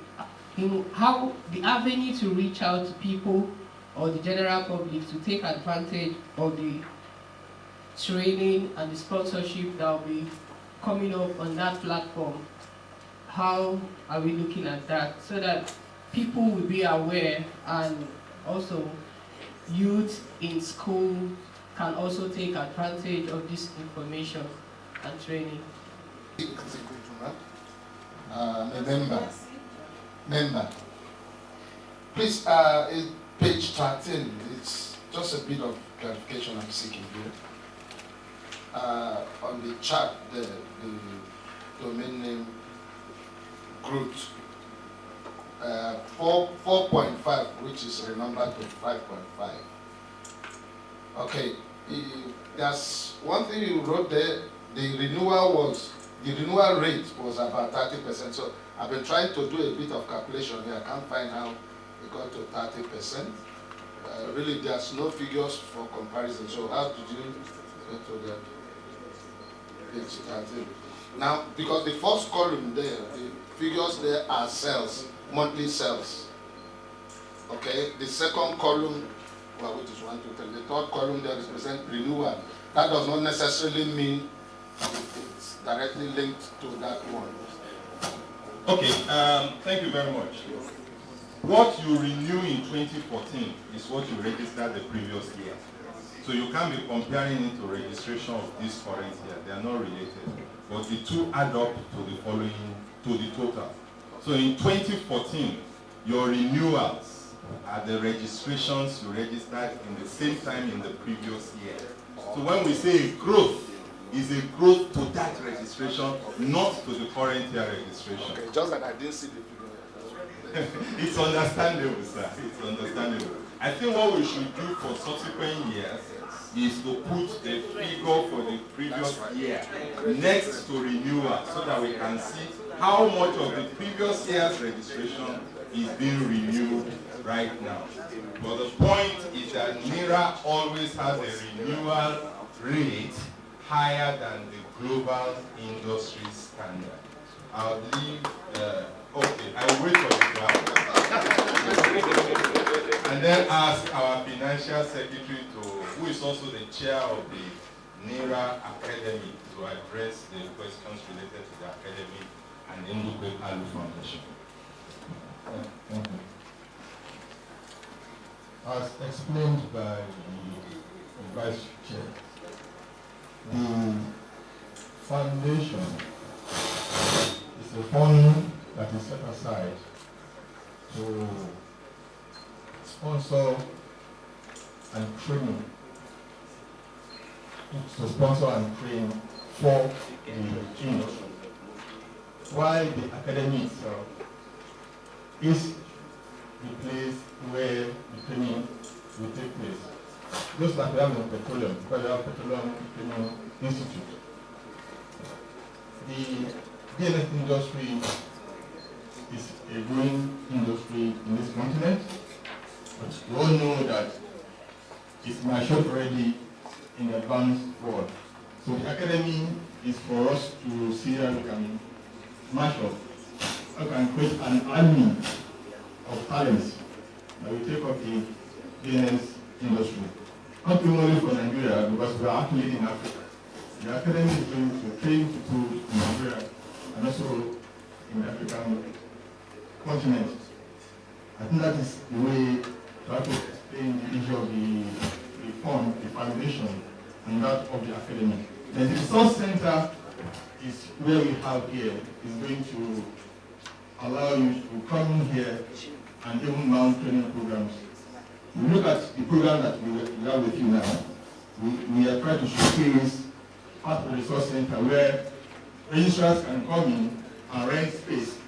how the avenue to reach out to people or the general public to take advantage of the training and the sponsorship that will be coming up on that platform. How are we looking at that so that people will be aware, and also youth in school can also take advantage of this information and training? Member. Please, page 13, it's just a bit of clarification I'm seeking here. On the chart, the domain name group 4.5, which is renumbered to 5.5. Okay, there's one thing you wrote there. The renewal rate was about 30%. So I've been trying to do a bit of calculation here. I can't find how it got to 30%. Really, there's no figures for comparison. So how did you get to that? Now, because the first column there, the figures there are sales, monthly sales. Okay, the second column, well, which is 1, 2, 3. The third column there represents renewal. That does not necessarily mean it's directly linked to that one. Okay, thank you very much. What you renew in 2014 is what you registered the previous year. So you can't be comparing it to registration of this current year. They are not related. But the two add up to the following, to the total. So in 2014, your renewals are the registrations you registered in the same time in the previous year. So when we say growth, is a growth to that registration, not to the current year registration. Okay, just that I didn't see the figure. It's understandable, sir. It's understandable. I think what we should do for subsequent years is to put the figure for the previous year next to renewal so that we can see how much of the previous year's registration is being renewed right now. But the point is that NIRA always has a renewal rate higher than the global industry standard. I'll leave, okay, I will wait for the graph. And then ask our financial secretary who is also the chair of the NIRA Academy, to address the questions related to the Academy and the Ndukwe Kalu Foundation. As explained by the Vice Chair, the foundation is a fund that is set aside to sponsor and train, for the industry, while the academy itself is the place where the training will take place. Just like we have in petroleum, because we have Petroleum Training Institute. The DNS industry is a growing industry in this continent, but we all know that it's matured already in the advanced world. So the academy is for us to see how we can match up, how we can create an army of talents that will take up the DNS industry. Not only for Nigeria, because we are actually in Africa. The academy is going to train people in Nigeria and also in the African continent. I think that is the way to actually explain the issue of the fund, the foundation, and that of the academy. Then the resource center is where we have here, is going to allow you to come in here and even mount training programs. We look at the program that we have with you now. We are trying to showcase part of the resource center where registrars can come in and rent space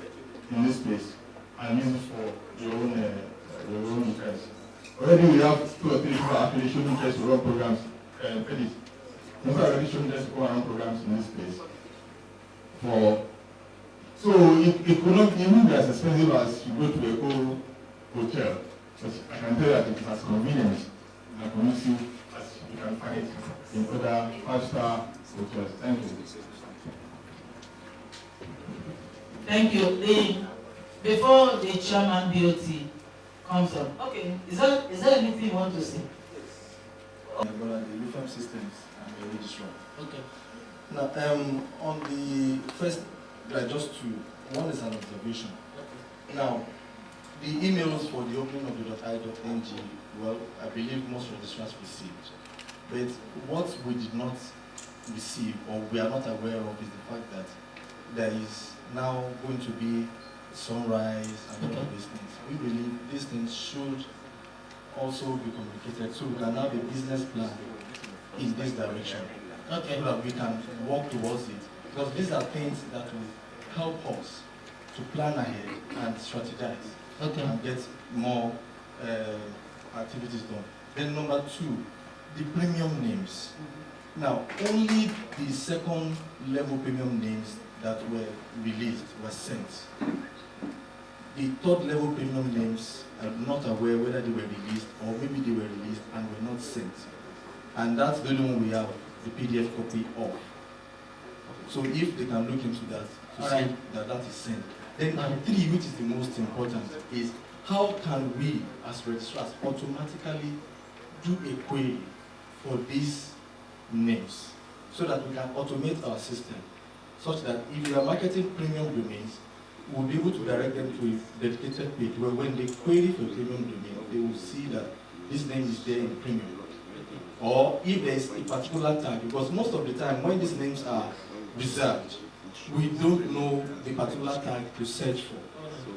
in this space and use it for your own interest. Already we have 2 or 3 people actually showing interest to run programs. Credit. People are already showing interest to go and run programs in this space. So it could not even be as expensive as you go to a whole hotel. But I can tell you that it is as convenient and conducive as you can find it in other 5-star hotels. Thank you. Thank you. Before the chairman BOT comes up, okay, is there anything you want to say? The reform systems and the registrar. Okay. Now, on the first, just 2. One is an observation. Now, the emails for the opening of the .i.ng, well, I believe most registrars received. But what we did not receive, or we are not aware of, is the fact that there is now going to be sunrise and all of these things. We believe these things should also be communicated so we can have a business plan in this direction. Okay. So that we can work towards it. Because these are things that will help us to plan ahead and strategize. Okay. And get more activities done. Then number 2, the premium names. Now, only the second level premium names that were released were sent. The third level premium names, I'm not aware whether they were released or maybe they were released and were not sent. And that's the only one we have the PDF copy of. So if they can look into that to see that that is sent. Then number 3, which is the most important, is how can we as registrars automatically do a query for these names so that we can automate our system such that if we are marketing premium domains, we'll be able to direct them to a dedicated page where when they query for premium domain, they will see that this name is there in premium. Or if there's a particular tag, because most of the time when these names are reserved, we don't know the particular tag to search for.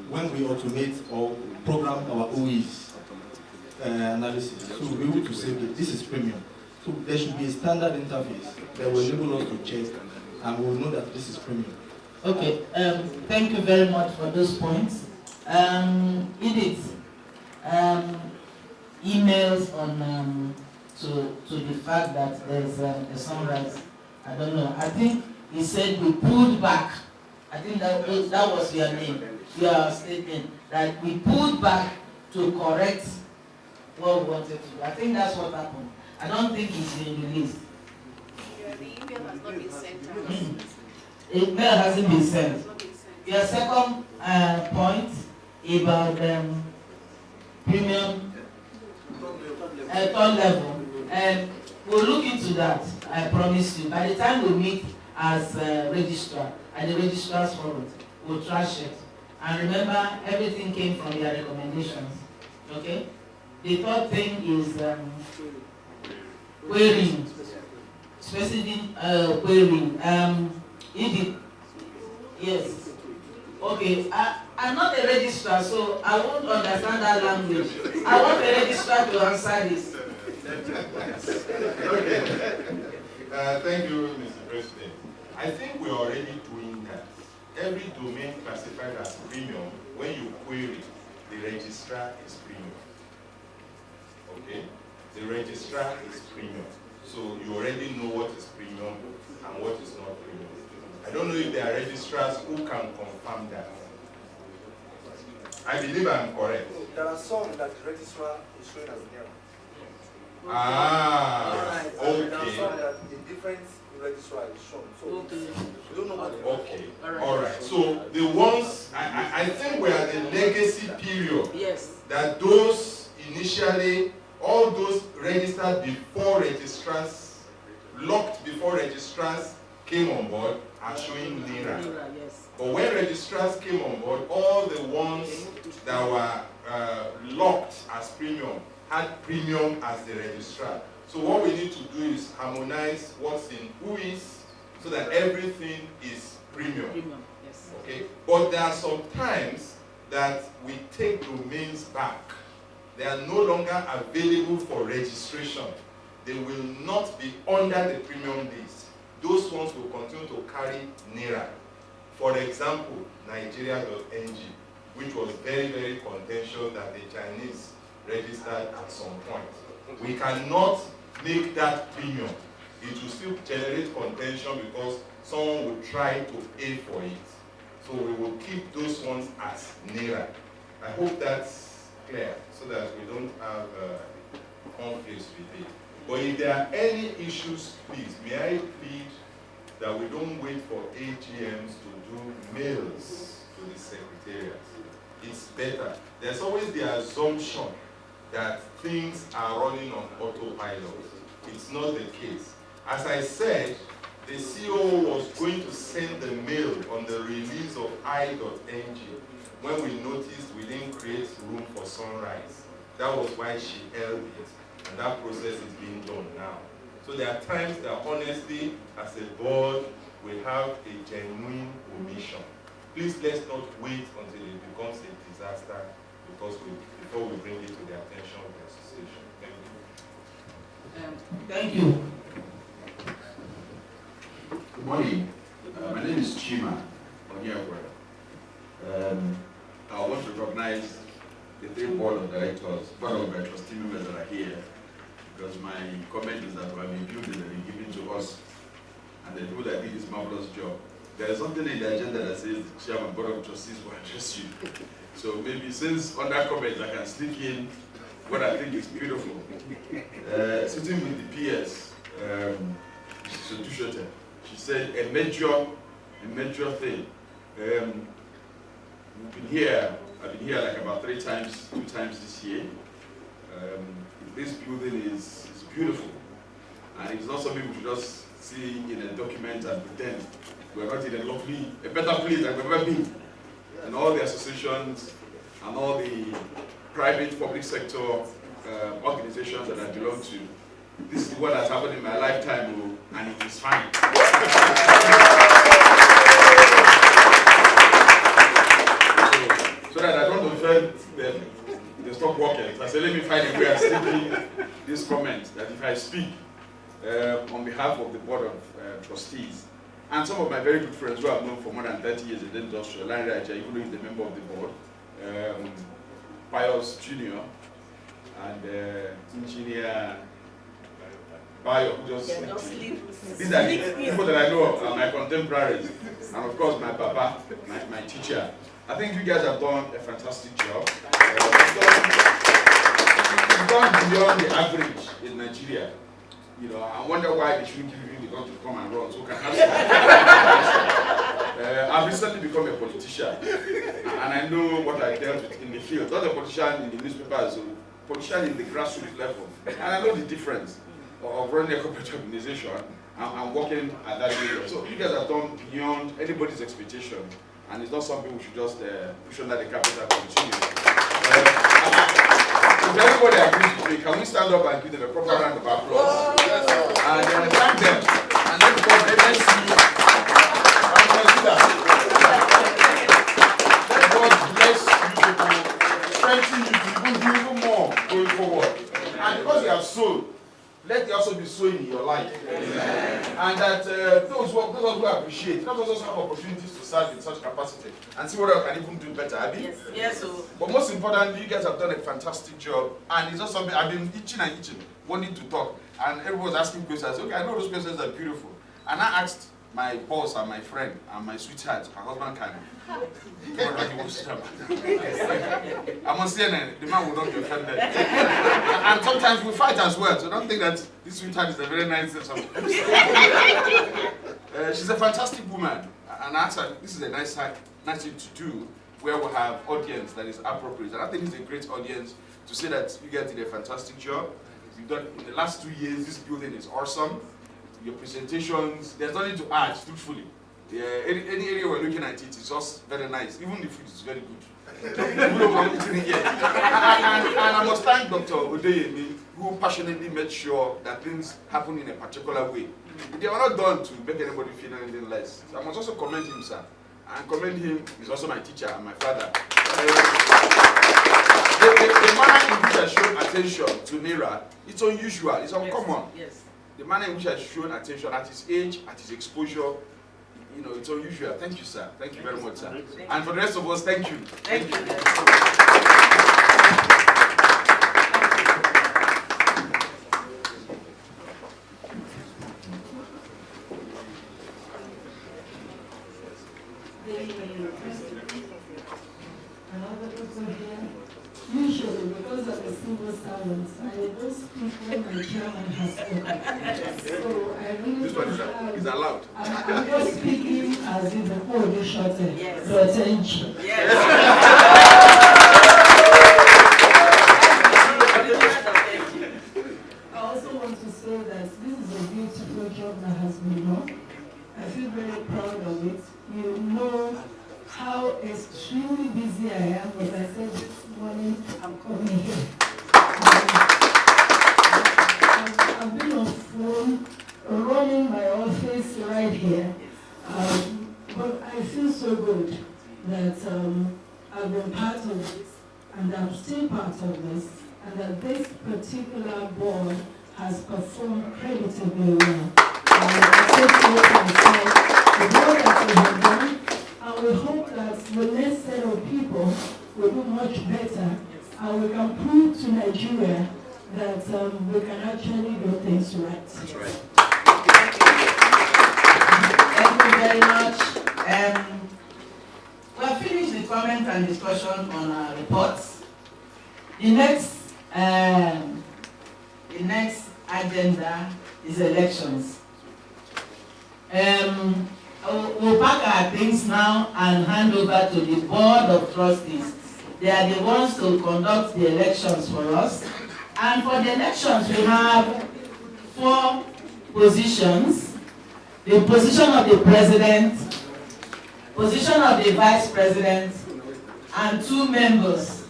when we automate or program our OEs analysis, so we'll be able to say that this is premium. So there should be a standard interface that will enable us to check and we'll know that this is premium. Okay, thank you very much for those points. Edith, emails on to the fact that there's a sunrise. I don't know. I think he said we pulled back. I think that was your name, your statement, that we pulled back to correct what we wanted to do. I think that's what happened. I don't think it's been released. Yeah, the email has not been sent out. Email hasn't been sent. Your second point about premium third level, we'll look into that, I promise you. By the time we meet as registrar, at the registrar's forum, we'll trash it. And remember, everything came from your recommendations, okay? The third thing is querying, specific querying. Yes. Okay, I'm not a registrar, so I won't understand that language. I want a registrar to answer this. Okay. Thank you, Mr. President. I think we're already doing that. Every domain classified as premium, when you query, the registrar is premium. Okay? The registrar is premium. So you already know what is premium and what is not premium. I don't know if there are registrars who can confirm that. I believe I'm correct. There are some that the registrar is showing as nil. Ah, okay. There are some that a different registrar is shown. So we don't know what. Okay. All right. So the ones I think we are the legacy period. Yes. That those initially, all those registered before registrars, locked before registrars came on board, are showing NIRA. Yes. But when registrars came on board, all the ones that were locked as premium had premium as the registrar. So what we need to do is harmonize what's in WHOIS so that everything is premium. Premium, yes. Okay? But there are some times that we take domains back. They are no longer available for registration. They will not be under the premium list. Those ones will continue to carry NIRA. For example, Nigeria.ng, which was very, very contentious that the Chinese registered at some point. We cannot make that premium. It will still generate contention because someone will try to pay for it. So we will keep those ones as NIRA. I hope that's clear so that we don't have conflicts with it. But if there are any issues, please, may I plead that we don't wait for AGMs to do mails to the Secretariat. It's better. There's always the assumption that things are running on autopilot. It's not the case. As I said, the CEO was going to send the mail on the release of I.ng when we noticed we didn't create room for sunrise. That was why she held it, and that process is being done now. So there are times that honestly, as a board, we have a genuine omission. Please let's not wait until it becomes a disaster before we bring it to the attention of the association. Thank you. Thank you. Good morning. My name is Chima Onyekwe. I want to recognize the three board of trustee members that are here, because my comment is that we have been building and been given to us, and the people that did this marvelous job. There is something in the agenda that says Chairman Board of Trustees will address you. So maybe since on that comment I can sneak in what I think is beautiful. Sitting with the PS, she said a major thing. We've been here, I've been here like about 2 times this year. This building is beautiful, and it's not something we should just see in a document and pretend we're not in a better place than we've ever been. And all the associations and all the private public sector organizations that I belong to, this is what has happened in my lifetime, and it is fine. So, them, they stop working. So I said, let me find a way of sneaking this comment that if I speak on behalf of the Board of Trustees, and some of my very good friends who I've known for more than 30 years in the industry, Larry Raja, even though he's a member of the board, Pius Jr., and Engineer Bayo, who just these are the people that I know of, my contemporaries, and of course my papa, my teacher. I think you guys have done a fantastic job. You've gone beyond the average in Nigeria. You know, I wonder why they shouldn't give you the gun to come and run. So can I've recently become a politician, and I know what I dealt with in the field. Not a politician in the newspapers, a politician in the grassroots level, and I know the difference of running a corporate organization and working at that level. So you guys have done beyond anybody's expectation, and it's not something we should just push under the carpet and continue. If everybody agrees with me, can we stand up and give them a proper round of applause? And thank them. And let's go, let's see. Let God bless you people, strengthen you to even do even more going forward. And because you have sown, let it also be sowing in your life. And that those who appreciate, let us also have opportunities to serve in such capacity and see what I can even do better. Abby? Yes. But most importantly, you guys have done a fantastic job, and it's not something I've been itching, wanting to talk, and everyone was asking questions. I said, okay, I know those questions are beautiful, and I asked my boss and my friend and my sweetheart, her husband can. I'm on CNN, the man will not be offended. And sometimes we fight as well, so don't think that this sweetheart is a very nice person. She's a fantastic woman, and I asked her, this is a nice thing to do, where we have audience that is appropriate. And I think it's a great audience to say that you guys did a fantastic job. You've done, in the last 2 years, this building is awesome. Your presentations, there's nothing to add, truthfully. Yeah, any area we're looking at it's just very nice. Even the food is very good. And I must thank Dr. Odeyemi, who passionately made sure that things happen in a particular way. They were not done to make anybody feel anything less. So I must also commend him, sir. And commend him, he's also my teacher and my father. The manner in which I showed attention to Nira, it's unusual, it's uncommon. Yes. The manner in which I showed attention at his age, at his exposure, you know, it's unusual. Thank you, sir. Thank you very much, sir. And for the rest of us, thank you. Thank you. Usually, because of the civil servants, I don't speak when my chairman has spoken. So I really this one is allowed. I'm just speaking as if the whole shot attention. I also want to say that this is a beautiful job that has been done. I feel very proud of it. You know how extremely busy I am, but I said this morning I'm coming here. I've been on phone, running my office right here, but I feel so good that I've been part of this, and I'm still part of this, and that this particular board has performed creditably well. I appreciate myself, the work that we have done, and we hope that the next set of people will do much better, and we can prove to Nigeria that we can actually do things right. That's right. Thank you very much. We have finished the comment and discussion on our reports. The next agenda is elections. We'll pack our things now and hand over to the Board of Trustees. They are the ones to conduct the elections for us. And for the elections, we have 4 positions. The position of the president, position of the vice president, and 2 members.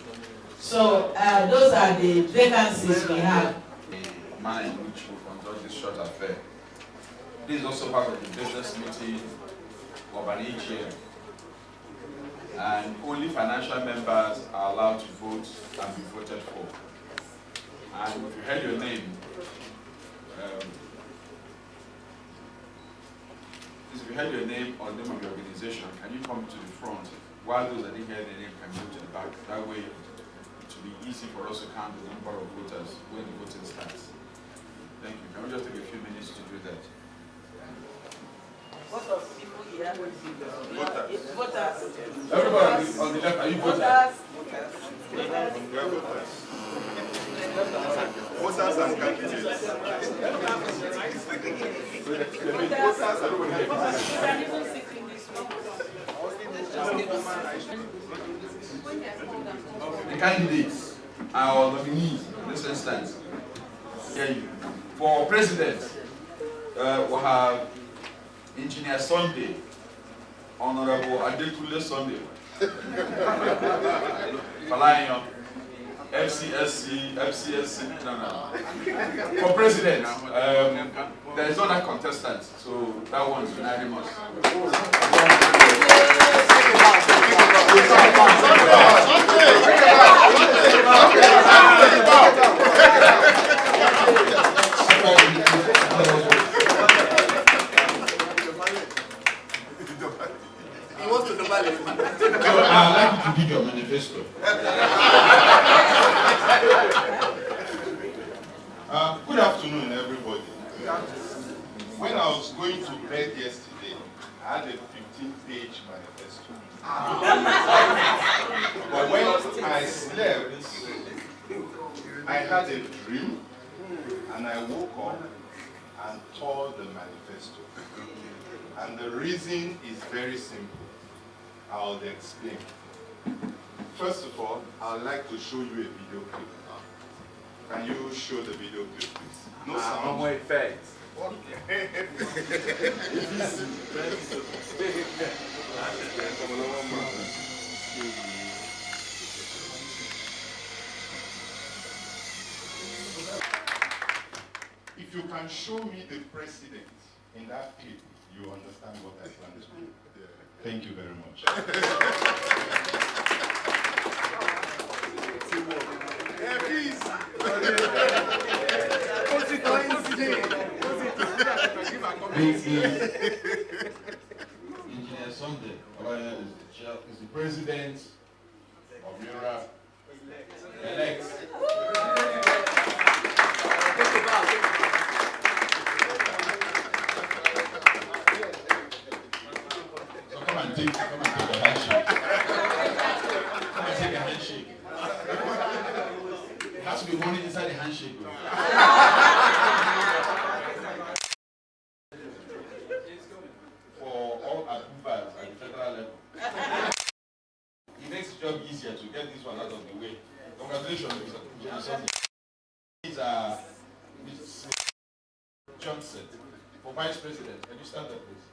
So those are the vacancies we have. The manner in which we conduct this short affair. This is also part of the business meeting of an AGM. and only financial members are allowed to vote and be voted for. And if you heard your name, if you heard your name or name of your organization, can you come to the front? While those that didn't hear their name can go to the back. That way, it will be easy for us to count the number of voters when the voting starts. Thank you. Can we just take a few minutes to do that? What of people here? Voters. Voters. Everybody on the left, are you voters? Voters. Voters and candidates. The candidates, our nominees in this instance. For president, we have Engineer Sunday, Honorable Adekunle Sunday, Falayan, FCSC, no. For president, there is no other contestant, so that one's unanimous. He wants to do ballet. I'd like you to give your manifesto. Good afternoon, everybody. When I was going to bed yesterday, I had a 15-page manifesto. But when I slept, I had a dream, and I woke up and tore the manifesto. And the reason is very simple. I'll explain. First of all, I'd like to show you a video clip. Can you show the video clip, please? No sound. No more effects. If you can show me the president in that clip, you understand what I plan to do. Thank you very much. Engineer Sunday is the president of Mira elect. So come and take a handshake. Come and take a handshake. It has to be money inside the handshake. For all approvals at the federal level. It makes the job easier to get this one out of the way. Congratulations, Mr. Engineer Sunday. These are Ms. Johnson for Vice President. Can you stand up, please?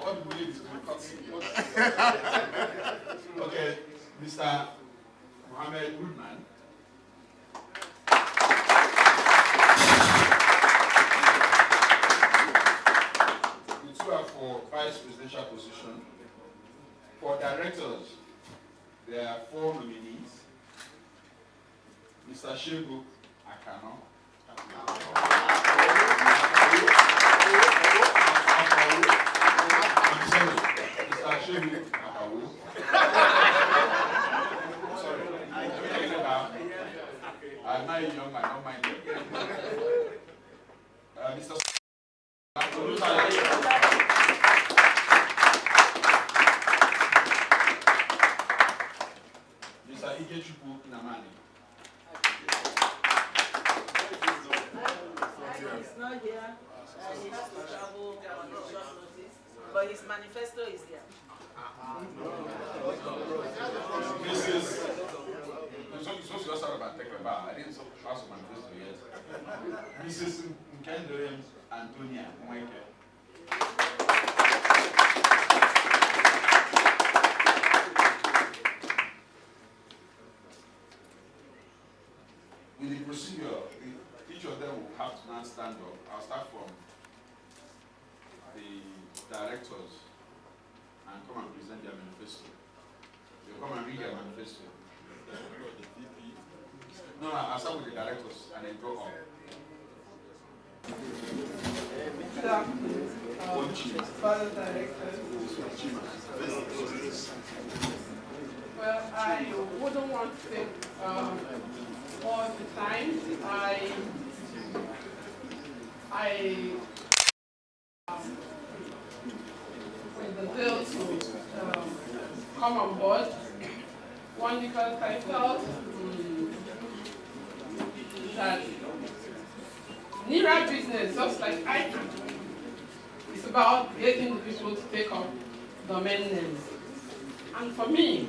What do we need to okay, Mr. Mohammed Woodman. The two are for vice presidential position. For directors, there are 4 nominees. Mr. Shegu Akano. Mr. Shegu Akawu. Sorry. I'm not a young man, don't mind it. Mr. Mr. Ikechukwu Namani. He's not here. He has to travel on short notice, but his manifesto is here. You're supposed to start about take a bow. I didn't ask my manifesto yet. Mrs. Nkendere Antonia Mweke. With the procedure, each of them will have have to now stand up. I'll start from the directors and come and present their manifesto. They'll come and read their manifesto. No, I'll start with the directors and then go on. Good afternoon, fellow directors. Well, I wouldn't want to take all the time. With the bill to come on board, one because I felt that NIRA business, just like ICANN, is about getting the people to take up domain names. And for me,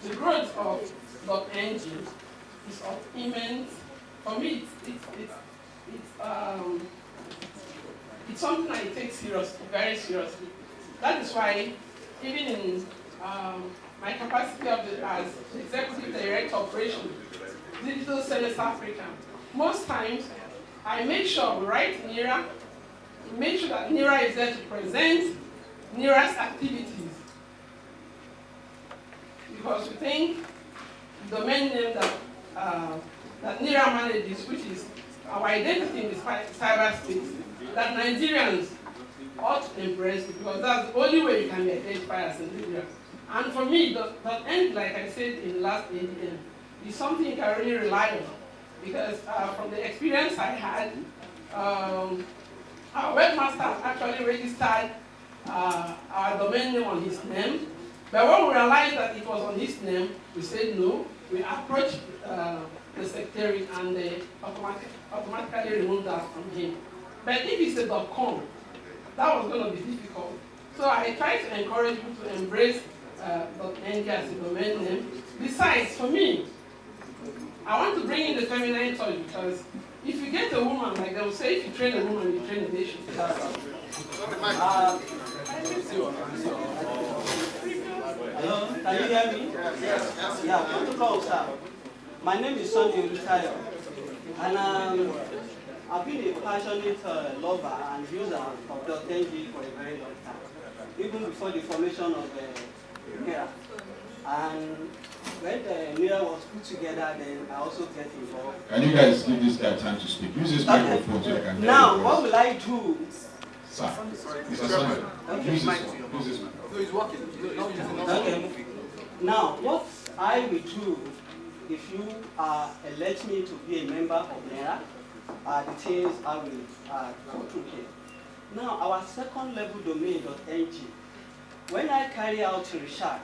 the growth of .ng is of immense. For me, it's something I take seriously, very seriously. That is why, even in my capacity as Executive Director Operations, Digital Service Africa, most times I make sure we write NIRA, make sure that NIRA is there to present NIRA's activities. Because we think the domain name that NIRA manages, which is our identity in the cyberspace, that Nigerians ought to embrace it, because that's the only way you can be identified as a Nigerian. And for me, that end, like I said in the last ADM, is something you can really rely on. Because from the experience I had, our webmaster actually registered our domain name on his name. But when we realized that it was on his name, we said no. We approached the secretary and they automatically removed that from him. But if it's a .com, that was going to be difficult. So I try to encourage people to embrace .ng as a domain name. Besides, for me, I want to bring in the feminine touch, because if you get a woman, like they will say, if you train a woman, you train a nation. Hello, can you hear me? Yes. Yeah, protocol, sir. My name is Sunday Rutayo, and I've been a passionate lover and user of .ng for a very long time, even before the formation of NIRA. And when the NIRA was put together, then I also get involved. Can you guys give this guy time to speak? Use this microphone so I can hear. Now, what will I do? Sir, Mr. Sunday, use this one. Use this one. No, he's working. Okay. Now, what I will do, if you elect me to be a member of NIRA, the things I will go through here. Now, our second level domain .ng, when I carry out research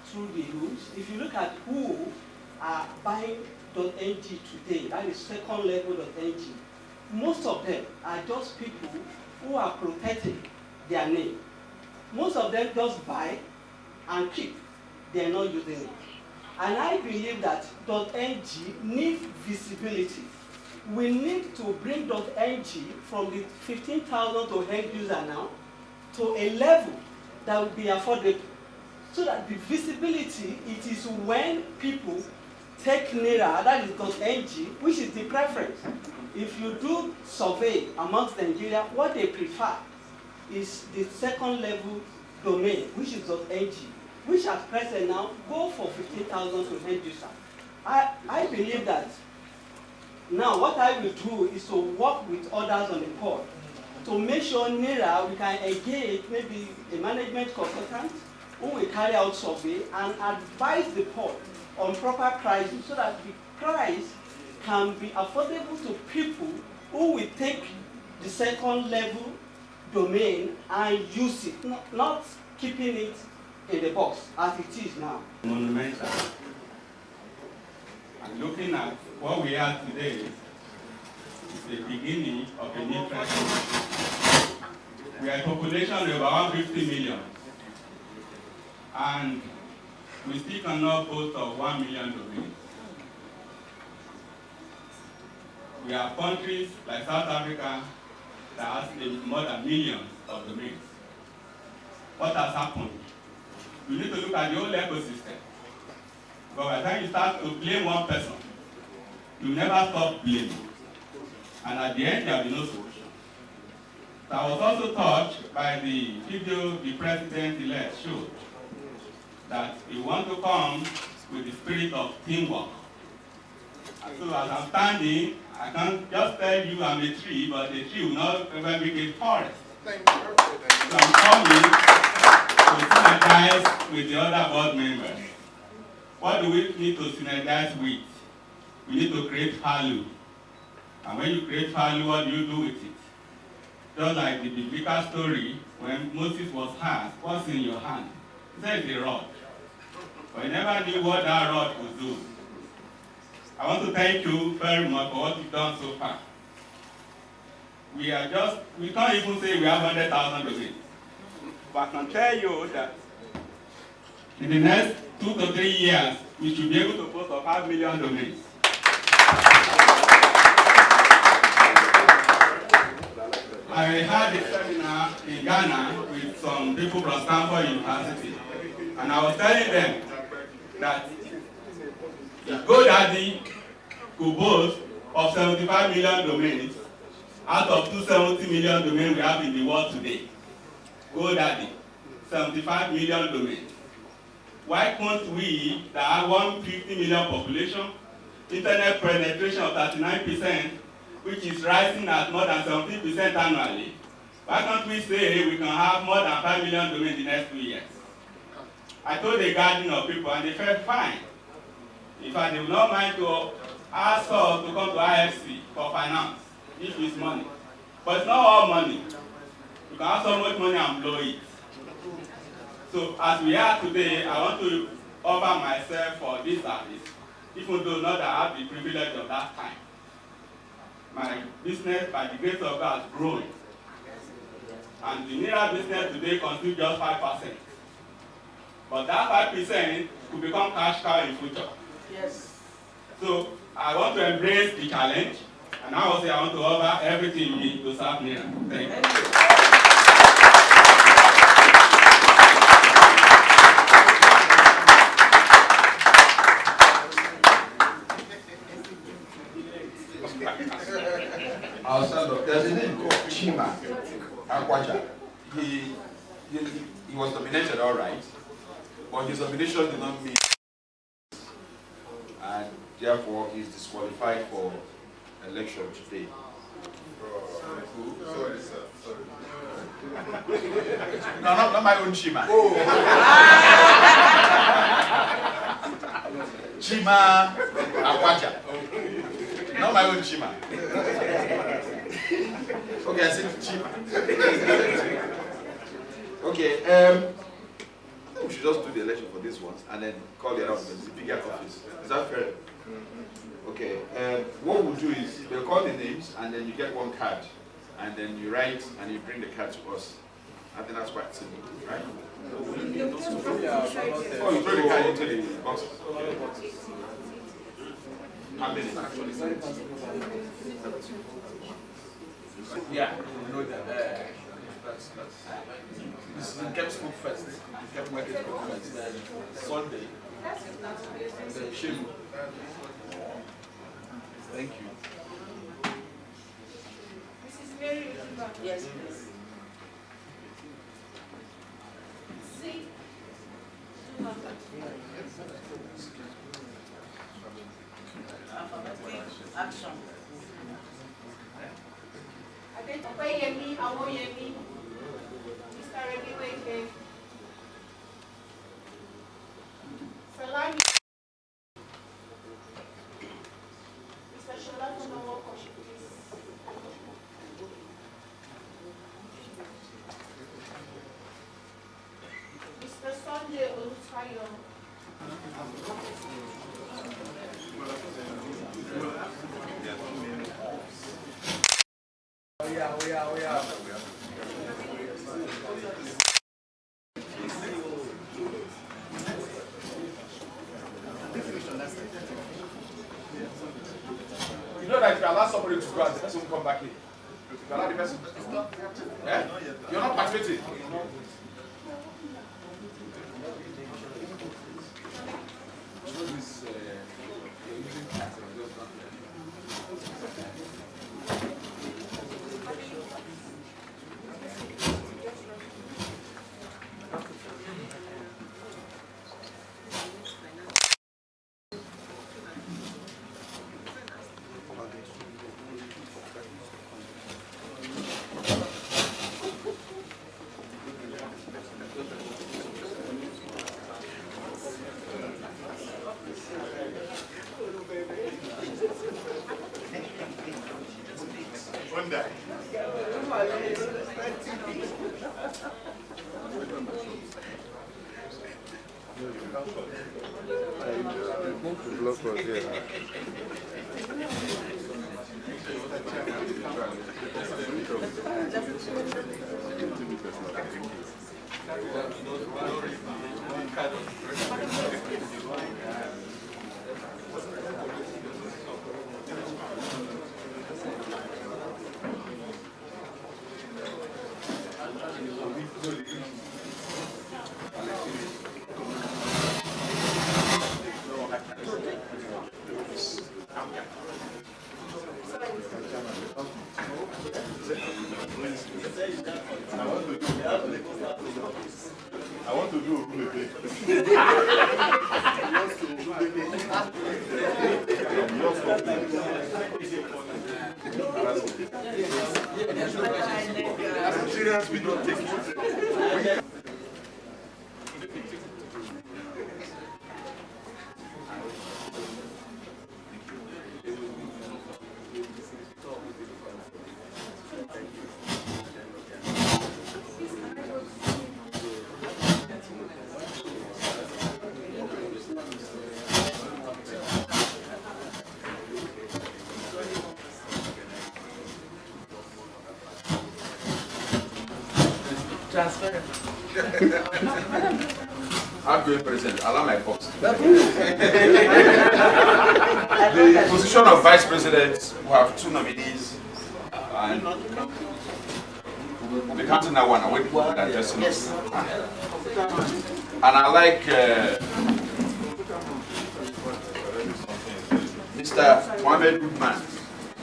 through the rules, if you look at who are buying .ng today, that is second level .ng, most of them are just people who are protecting their name. Most of them just buy and keep. They are not using it. And I believe that .ng needs visibility. We need to bring .ng from the 15,000 to end user now to a level that will be affordable. So that the visibility, it is when people take NIRA, that is .ng, which is the preference. If you do survey amongst Nigeria, what they prefer is the second level domain, which is .ng, which at present now go for 15,000 to end user. I believe that now what I will do is to work with others on the board to make sure NIRA, we can engage maybe a management consultant who will carry out survey and advise the board on proper pricing so that the price can be affordable to people who will take the second level domain and use it, not keeping it in the box as it is now. Monumental. And looking at what we have today is the beginning of a new trend. We are a population of about 150 million. And we still cannot boast of 1 million domains. We have countries like South Africa that has more than millions of domains. What has happened? You need to look at the whole ecosystem. But by the time you start to blame one person, you never stop blaming. and at the end there will be no solution. So I was also touched by the video the president-elect showed, that he wants to come with the spirit of teamwork. And so as I'm standing, I can't just tell you I'm a tree, but the tree will not ever become a forest. So I'm coming to synergize with the other board members. What do we need to synergize with? We need to create value. And when you create value, what do you do with it? Just like the biblical story, when Moses was asked, what's in your hand? He said, it's a rod. But he never knew what that rod would do. I want to thank you very much for what you've done so far. We can't even say we have 100,000 domains. But I can tell you that in the next 2 to 3 years, we should be able to post 5 million domains. I had a seminar in Ghana with some people from Stanford University, and I was telling them that GoDaddy could boast of 75 million domains out of 270 million domains we have in the world today. GoDaddy, 75 million domains. Why can't we, that have 150 million population, internet penetration of 39%, which is rising at more than 17% annually, why can't we say we can have more than 5 million domains in the next 2 years? I told a gathering of people and they felt fine. In fact, they would not mind to ask us to come to IFC for finance, if it's money. But it's not all money. You can have so much money and blow it. So as we are today, I want to offer myself for this service, even though not that I have the privilege of that time. My business, by the grace of God, has grown. And the NIRA business today constitutes just 5%. But that 5% could become cash cow in future. Yes. So I want to embrace the challenge, and I will say I want to offer everything in me to serve NIRA. Thank you. I'll stand up. There's a name called Chima Akwaja. He was nominated, all right, but his nomination did not mean, and therefore he's disqualified for election today. Sorry, sir. No, not my own Chima. Chima Akwaja. Not my own Chima. Okay, I said Chima. Okay, I think we should just do the election for this one and then call the other one, the bigger office. Is that fair? Okay, what we'll do is we'll call the names and then you get one card and then you write and you bring the card to us. I think that's quite simple, right? Oh, you throw the card into the box. How many? Yeah, you know that. This is kept school first. Kept market school first. Then Sunday. Then Shimu. Thank you. Mrs. Mary, yes, please. See. Action. Okoyemi, Awoyemi, Mr. Remiweke, Salami, Mr. Shola Tonowo, please. Mr. Sunday Olutayo. You know that if you allow somebody to go and the person will come back in, if you allow the person, eh? You're not participating. This, using die. I want to do serious, we don't take it. Transparent. Outgoing president, allow my box. The position of vice president, we have 2 nominees, and we'll be counting that one away from that person. And I like Mr. Mohammed Goodman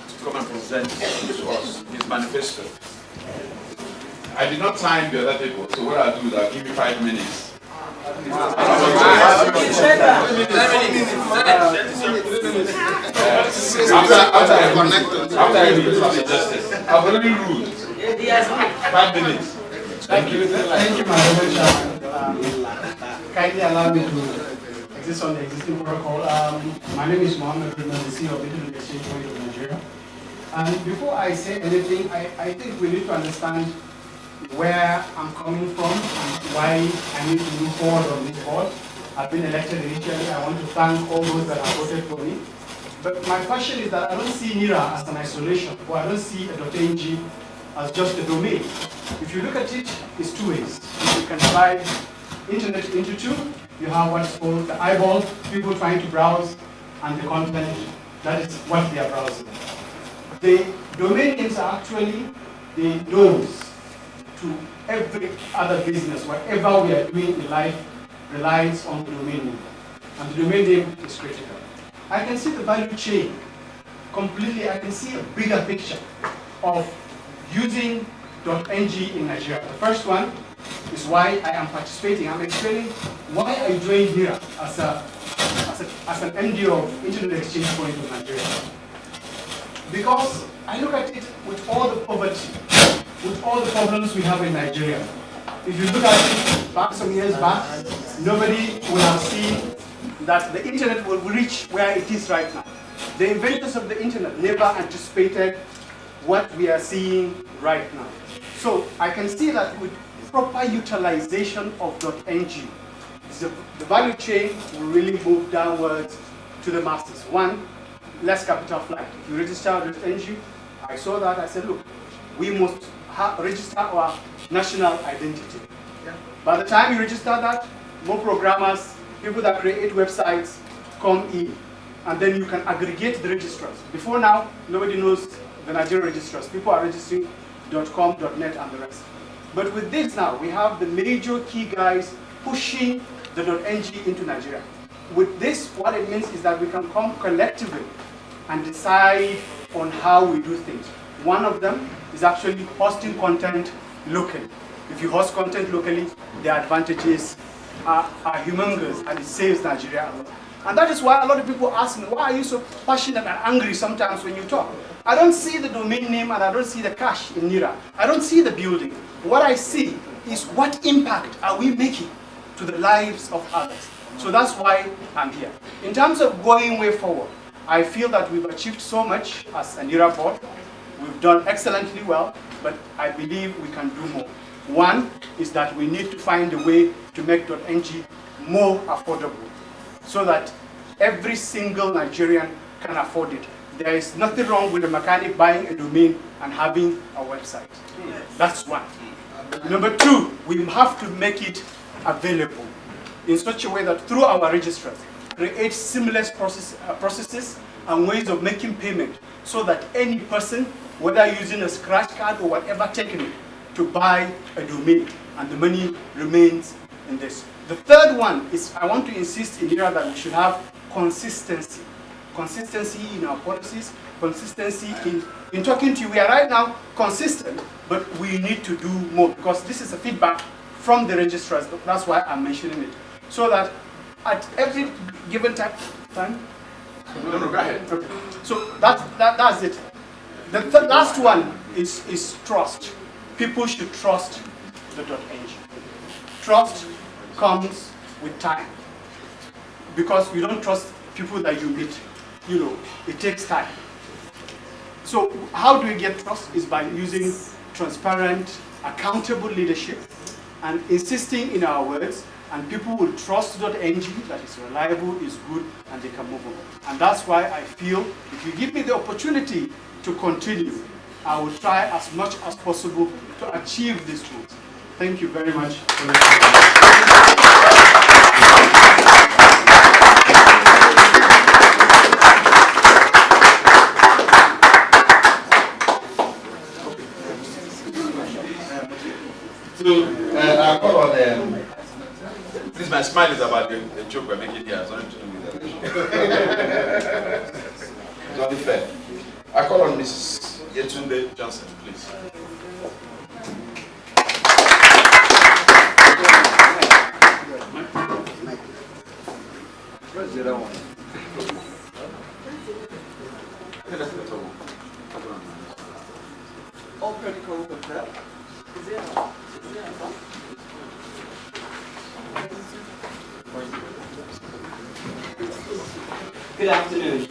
to come and present to us his manifesto. I did not time the other people, so what I'll do is I'll give you 5 minutes. After I do the justice, I've already ruled. 5 minutes. Thank you. Thank you, my Chairman. Kindly allow me to exist on the existing protocol. My name is Mohammed Goodman, the CEO of Internet Exchange Point of Nigeria. And before I say anything, I think we need to understand where I'm coming from and why I need to move forward on this board. I've been elected initially. I want to thank all those that have voted for me. But my question is that I don't see NIRA as an isolation, or I don't see a .ng as just a domain. If you look at it, it's 2 ways. You can divide internet into 2. You have what's called the eyeball, people trying to browse, and the content, that is what they are browsing. The domain names are actually the nodes to every other business. Whatever we are doing in life relies on the domain name. And the domain name is critical. I can see the value chain completely. I can see a bigger picture of using .ng in Nigeria. The first one is why I am participating. I'm explaining why I joined here as an MD of Internet Exchange Point of Nigeria. Because I look at it with all the poverty, with all the problems we have in Nigeria. If you look at it back some years back, nobody would have seen that the internet will reach where it is right now. The inventors of the internet never anticipated what we are seeing right now. So I can see that with proper utilization of .ng, the value chain will really move downwards to the masses. One, less capital flight. If you register .ng, I saw that, I said, look, we must register our national identity. By the time you register that, more programmers, people that create websites come in, and then you can aggregate the registrars. Before now, nobody knows the Nigerian registrars. People are registering .com, .net, and the rest. But with this now, we have the major key guys pushing the .ng into Nigeria. With this, what it means is that we can come collectively and decide on how we do things. One of them is actually hosting content locally. If you host content locally, the advantages are humongous, and it saves Nigeria a lot. And that is why a lot of people ask me, why are you so passionate and angry sometimes when you talk? I don't see the domain name and I don't see the cash in NIRA. I don't see the building. What I see is what impact are we making to the lives of others. So that's why I'm here. In terms of going way forward, I feel that we've achieved so much as a NIRA board. We've done excellently well, but I believe we can do more. One is that we need to find a way to make .ng more affordable so that every single Nigerian can afford it. There is nothing wrong with a mechanic buying a domain and having a website. That's one. Number two, we have to make it available in such a way that through our registrars, create seamless processes and ways of making payment so that any person, whether using a scratch card or whatever technique, to buy a domain and the money remains in this. The third one is I want to insist in here that we should have consistency. Consistency in our policies, consistency in talking to you. We are right now consistent, but we need to do more because this is a feedback from the registrars. That's why I'm mentioning it. So that at every given time? No, go ahead. Okay. So that's it. The last one is trust. People should trust the .ng. Trust comes with time. Because you don't trust people that you meet. You know, it takes time. So how do we get trust? Is by using transparent, accountable leadership and insisting in our words, and people will trust .ng that is reliable, is good, and they can move on. And that's why I feel if you give me the opportunity to continue, I will try as much as possible to achieve these goals. Thank you very much. I call on please, my smile is about the joke we're making here. It's nothing to do with that. It's only fair. I call on Mrs. Yetunde Johnson, please. Where's the other one? All protocol hotel. Is there a Good afternoon.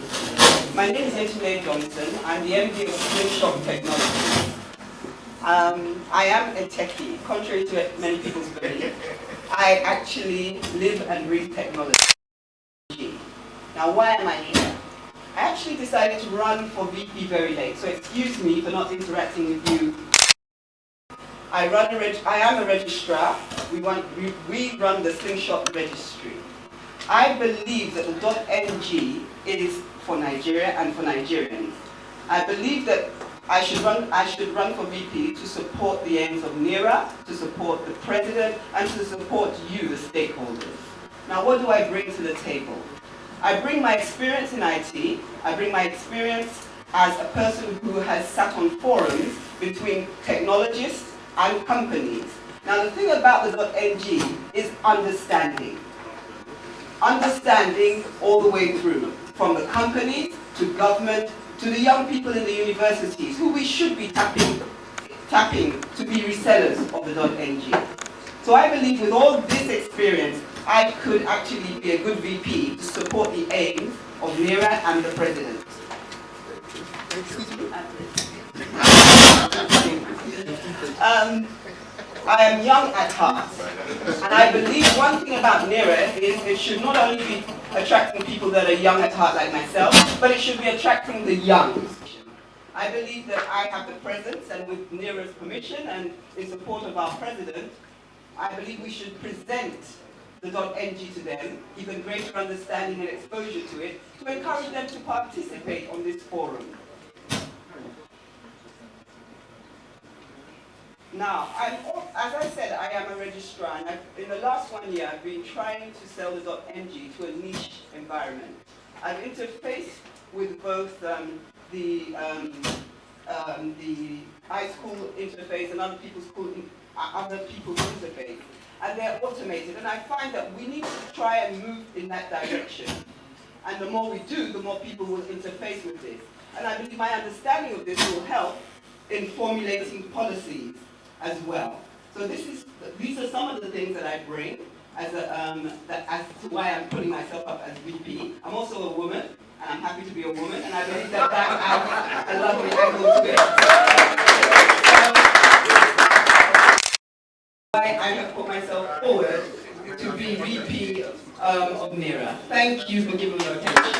My name is Yetunde Johnson. I'm the MD of Slingshot Technologies. I am a techie, contrary to many people's belief. I actually live and breathe technology. Now, why am I here? I actually decided to run for VP very late, so excuse me for not interacting with you. I am a registrar. We run the Slingshot registry. I believe that the .ng is for Nigeria and for Nigerians. I believe that I should run for VP to support the aims of NERA, to support the president, and to support you, the stakeholders. Now, what do I bring to the table? I bring my experience in IT. I bring my experience as a person who has sat on forums between technologists and companies. Now, the thing about the .ng is understanding. Understanding all the way through, from the companies to government to the young people in the universities who we should be tapping to be resellers of the .ng. So I believe with all this experience, I could actually be a good VP to support the aims of NERA and the president. I am young at heart, and I believe one thing about NERA is it should not only be attracting people that are young at heart like myself, but it should be attracting the young. I believe that I have the presence, and with NERA's permission and in support of our president, I believe we should present the .ng to them, even greater understanding and exposure to it, to encourage them to participate on this forum. Now, as I said, I am a registrar, and in the last 1 year, I've been trying to sell the .ng to a niche environment. I've interfaced with both the iSchool interface and other people's interface, and they're automated. And I find that we need to try and move in that direction. And the more we do, the more people will interface with this. And I believe my understanding of this will help in formulating policies as well. So these are some of the things that I bring as to why I'm putting myself up as VP. I'm also a woman. and I'm happy to be a woman, and I believe that adds a lovely angle to it. I have put myself forward to be VP of NERA. Thank you for giving me your attention.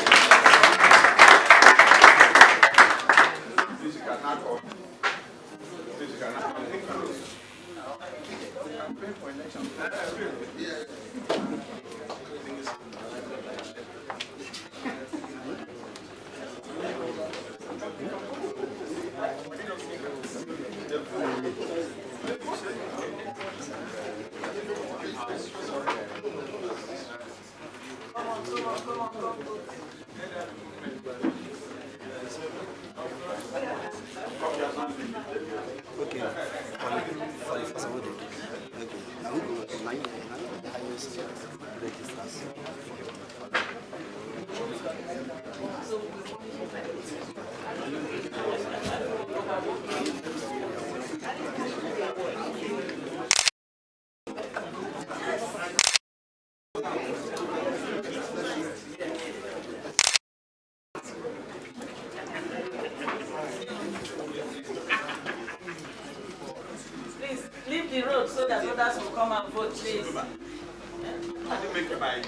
Please leave the road so that others will come and vote, please. I didn't make my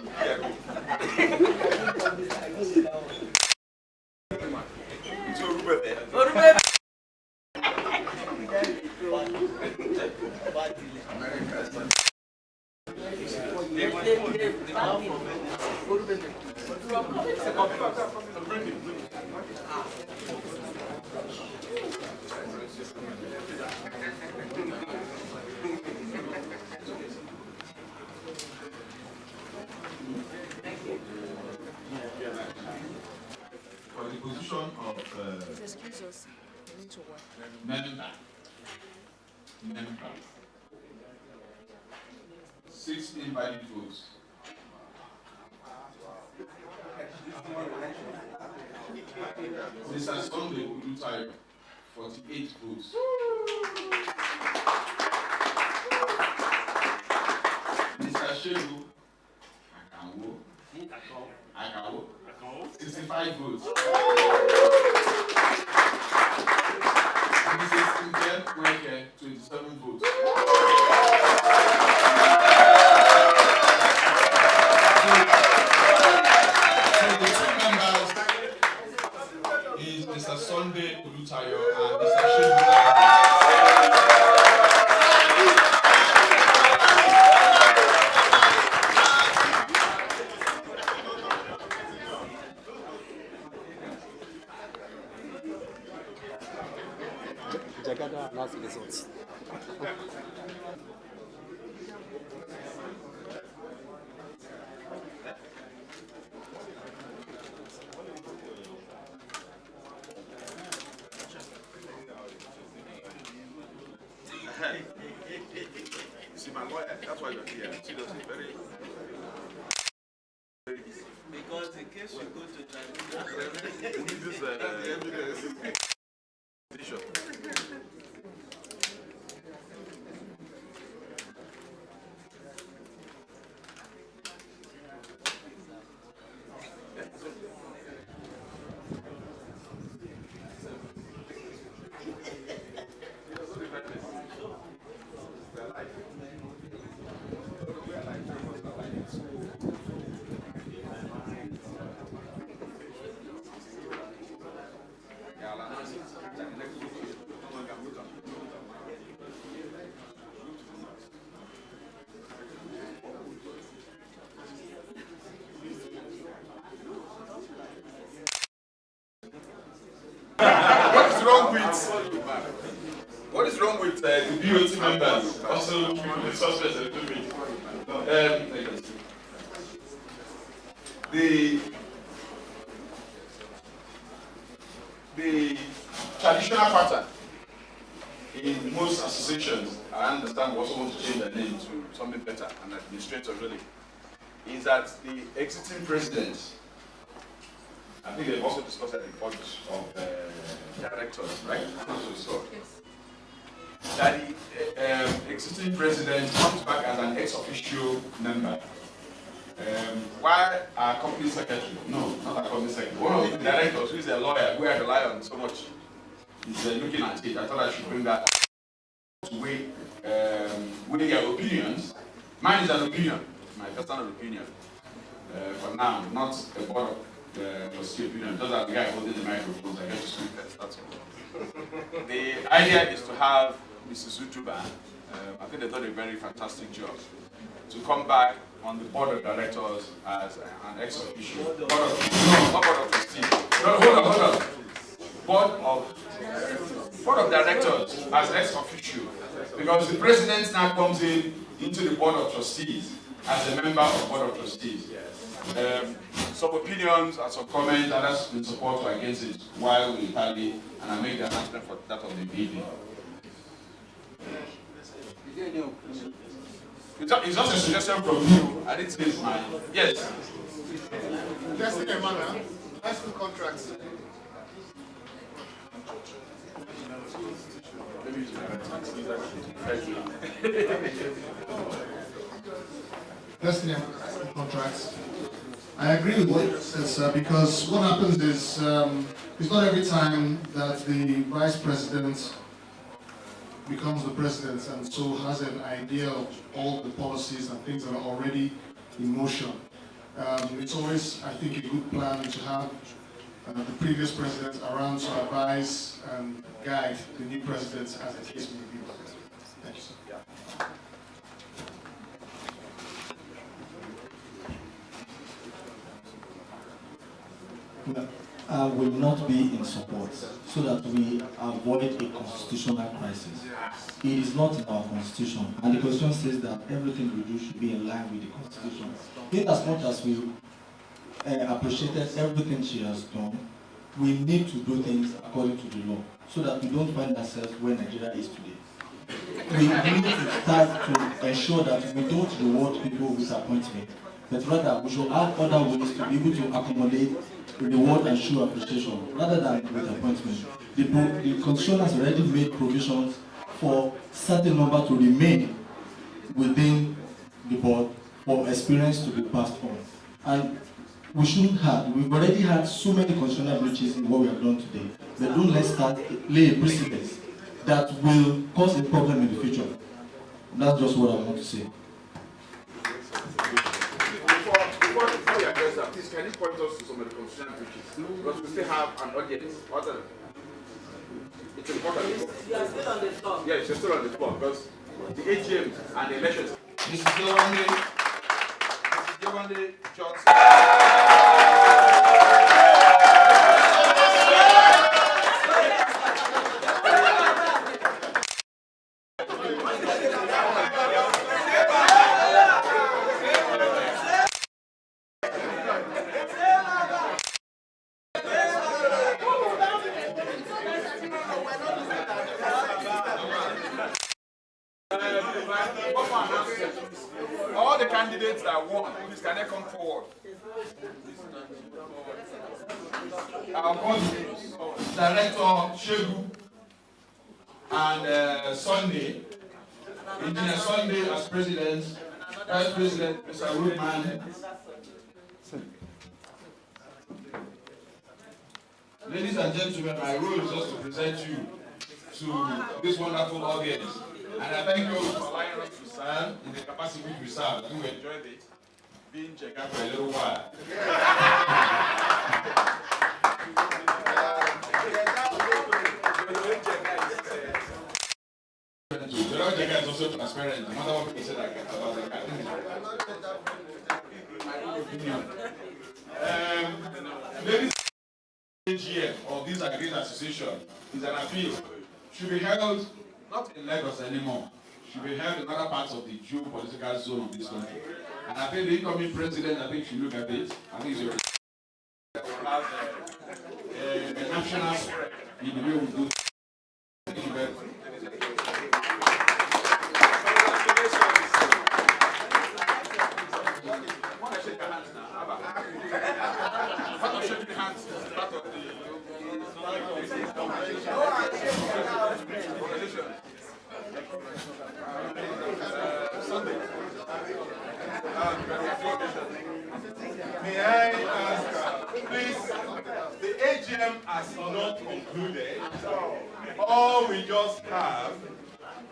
For the position of Excuse us. We need to work. member, 6 invalid votes. Mr. Sunday Udutayo, 48 votes. Mr. Shehu Akawo, 65 votes. Mrs. Ingen Weke, 27 votes. So the two members is Mr. Sunday Udutayo and Mr. Shehu Akawo. Jagada announce the results. See, my lawyer, that's why you're here. She does it very easy. Because in case you go to tribunal, We need this evidence. Bishop. What is wrong with the BOT members? Also, the suspects a little bit. The traditional pattern in most associations, I understand, we also want to change the name to something better, an administrator really, is that the exiting president, I think they've also discussed at the board of directors, right? So, that the exiting president comes back as an ex officio member Why our company secretary? No, not our company secretary. One of the directors, who is a lawyer, who I rely on so much, is looking at it. I thought I should bring that to weigh their opinions. Mine is an opinion, my personal opinion. For now, not a board of trustee opinion. Just as the guy holding the microphone, I get to speak first. That's all. The idea is to have Mrs. Utuba. I think they've done a very fantastic job to come back on the board of directors as an ex officio. Not board of trustees. No, hold on. Board of directors as ex officio, because the president now comes into the board of trustees as a member of the board of trustees. Some opinions and some comments, others in support or against it, while we tally, and I make the announcement for that of the meeting. Is there any opinion? It's just a suggestion from you. I didn't say it's mine. Yes. Let's take a manner. Let's do contracts. Let's take contracts. I agree with what you said, sir, because what happens is it's not every time that the vice president becomes the president and so has an idea of all the policies and things that are already in motion. It's always, I think, a good plan to have the previous president around to advise and guide the new president as the case may be. Thank you, sir. I will not be in support so that we avoid a constitutional crisis. It is not in our constitution, and the constitution says that everything we do should be in line with the constitution. In as much as we appreciated everything she has done, we need to do things according to the law so that we don't find ourselves where Nigeria is today. We need to start to ensure that we don't reward people with appointment, but rather we should have other ways to be able to accommodate, reward and show appreciation rather than with appointment. The constitution has already made provisions for certain number to remain within the board for experience to be passed on. And we shouldn't have. We've already had so many constitutional breaches in what we have done today. But don't let's start lay a precedent that will cause a problem in the future. That's just what I want to say. Before we address that, please can you point us to some of the constitutional breaches? Because we still have an audience. It's important. You are still on the floor. Yes, you're still on the floor because the AGM and the elections. Mrs. Yewande Johnson. All the candidates that won, please can they come forward? Our Director Shegu and Sunday, Engineer Sunday as President, Vice President Mr. Rootman. Ladies and gentlemen, my role is just to present you to this wonderful audience. And I thank you for allowing us to serve in the capacity which we serve. We enjoyed it, being checked out for a little while. The Jega is also transparent. No matter what people say about the ladies and gentlemen, of this agreed association is an appeal. Should be held not in Lagos anymore, should be held in other parts of the geopolitical zone of this country. And I think the incoming president, I think, should look at it. I think it's have a national spread in the way we do. Thank you very much. Sunday. concluded. All we just have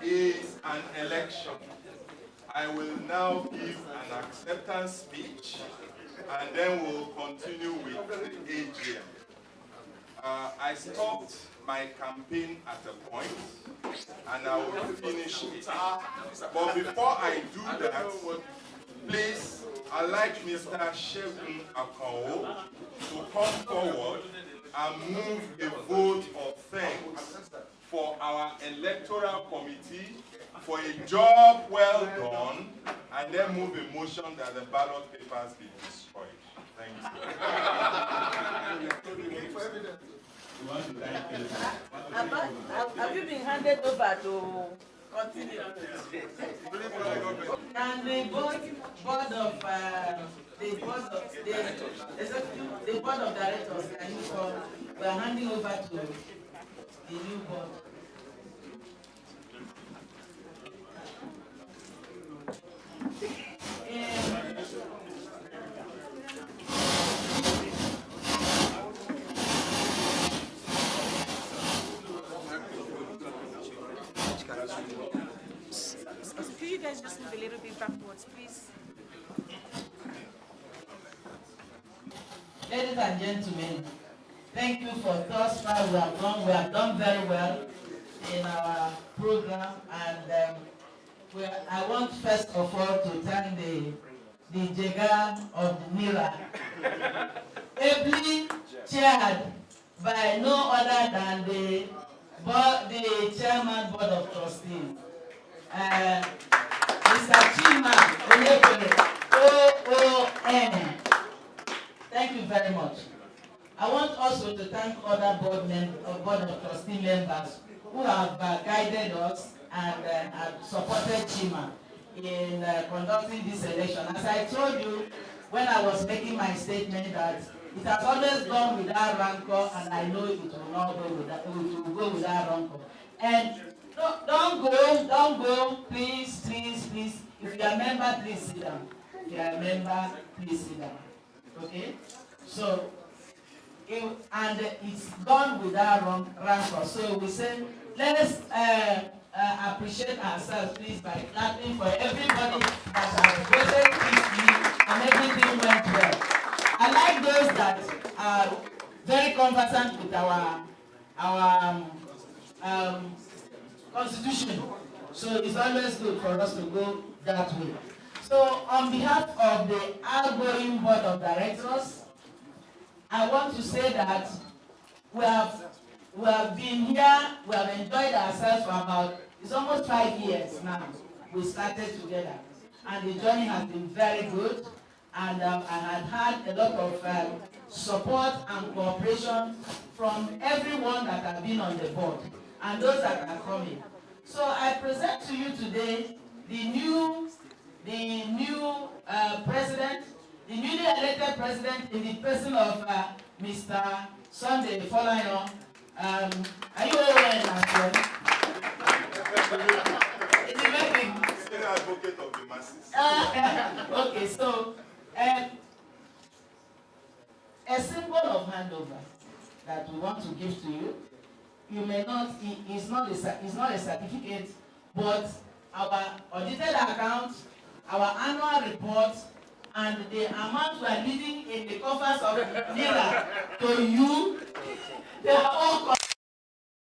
is an election. I will now give an acceptance speech, and then we'll continue with the AGM. I stopped my campaign at a point, and I will finish it. But before I do that, please, I'd like Mr. Segun Akao to come forward and move a vote of thanks for our electoral committee for a job well done, and then move a motion that the ballot papers be destroyed. Thank you. Have you been handed over to continue? And the board of directors, can you call? We are handing over to the new board. Could you guys just move a little bit backwards, please? Ladies and gentlemen, thank you for thus far. We have done very well in our program, and I want first of all to thank the Jega of the NIRA, ably chaired by no other than the chairman board of trustees, Mr. Chima Onyekwere, OON. Thank you very much. I want also to thank other board of trustee members who have guided us and have supported Chima in conducting this election. As I told you when I was making my statement, that it has always gone without rancor, and I know it will not go without, it will go without rancor. And don't go, please. If you are a member, please sit down. If you are a member, please sit down. Okay? So, it's gone without rancor. So we say, let's appreciate ourselves, please, by clapping for everybody that has voted peacefully and everything went well. I like those that are very conversant with our constitution. So it's always good for us to go that way. So on behalf of the outgoing board of directors, I want to say that we have been here, we have enjoyed ourselves for about, it's almost 5 years now. We started together, and the journey has been very good, and I had a lot of support and cooperation from everyone that have been on the board and those that are coming. So I present to you today the new president, the newly elected president in the person of Mr. Sunday Folayan. Are you aware of It's amazing. Still advocate of the masses. Okay, so a symbol of handover that we want to give to you. You may not, it's not a certificate, but our audited account, our annual report, and the amount we are leaving in the coffers of NIRA to you, they are all.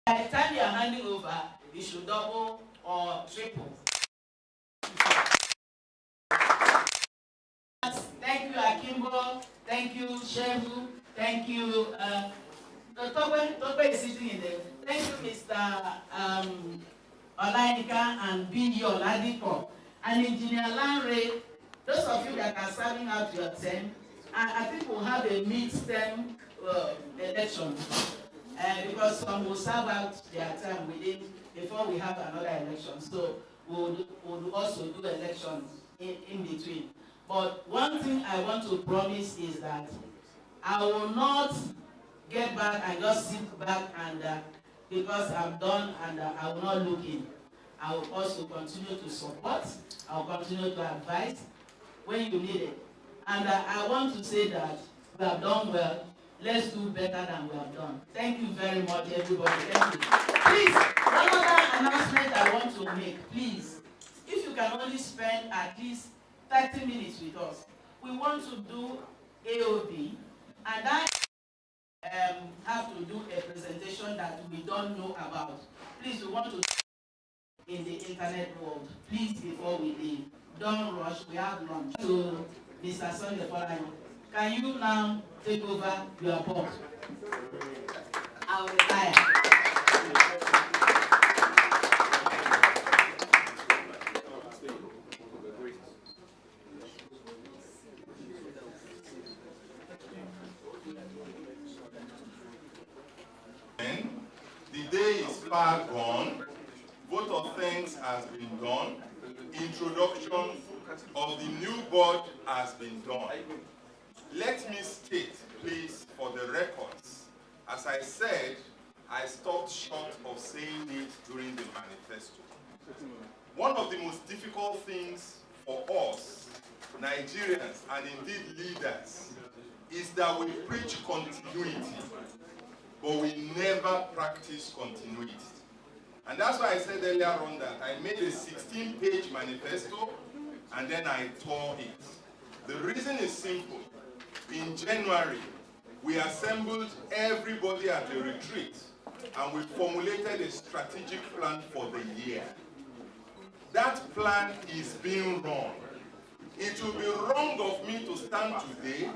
By the time you are handing over, you should double or triple. Thank you, Akimbo. Thank you, Shehu. Thank you. Tope is sitting in there. Thank you, Mr. Olainika and B. Oladiko. And Engineer Lanre, those of you that are serving out your term, I think we'll have a mid-term election. Because some will serve out their term before we have another election. So we'll also do elections in between. But one thing I want to promise is that I will not get back and just sit back and because I'm done and I will not look in. I will also continue to support. I will continue to advise when you need it. And I want to say that we have done well. let's do better than we have done. Thank you very much, everybody. Thank you. Please, one other announcement I want to make. Please, if you can only spend at least 30 minutes with us, we want to do AOB, and I have to do a presentation that we don't know about. Please, we want to in the internet world. Please, before we leave, don't rush. We have lunch. So, Mr. Sunday Folayo, can you now take over your board? I will retire. The day is far gone. Vote of thanks has been done. Introduction of the new board has been done. Let me state, please, for the records, as I said, I stopped short of saying it during the manifesto. One of the most difficult things for us, Nigerians, and indeed leaders, is that we preach continuity, but we never practice continuity. And that's why I said earlier on that I made a 16-page manifesto and then I tore it. The reason is simple. In January, we assembled everybody at a retreat and we formulated a strategic plan for the year. That plan is being run. It will be wrong of me to stand today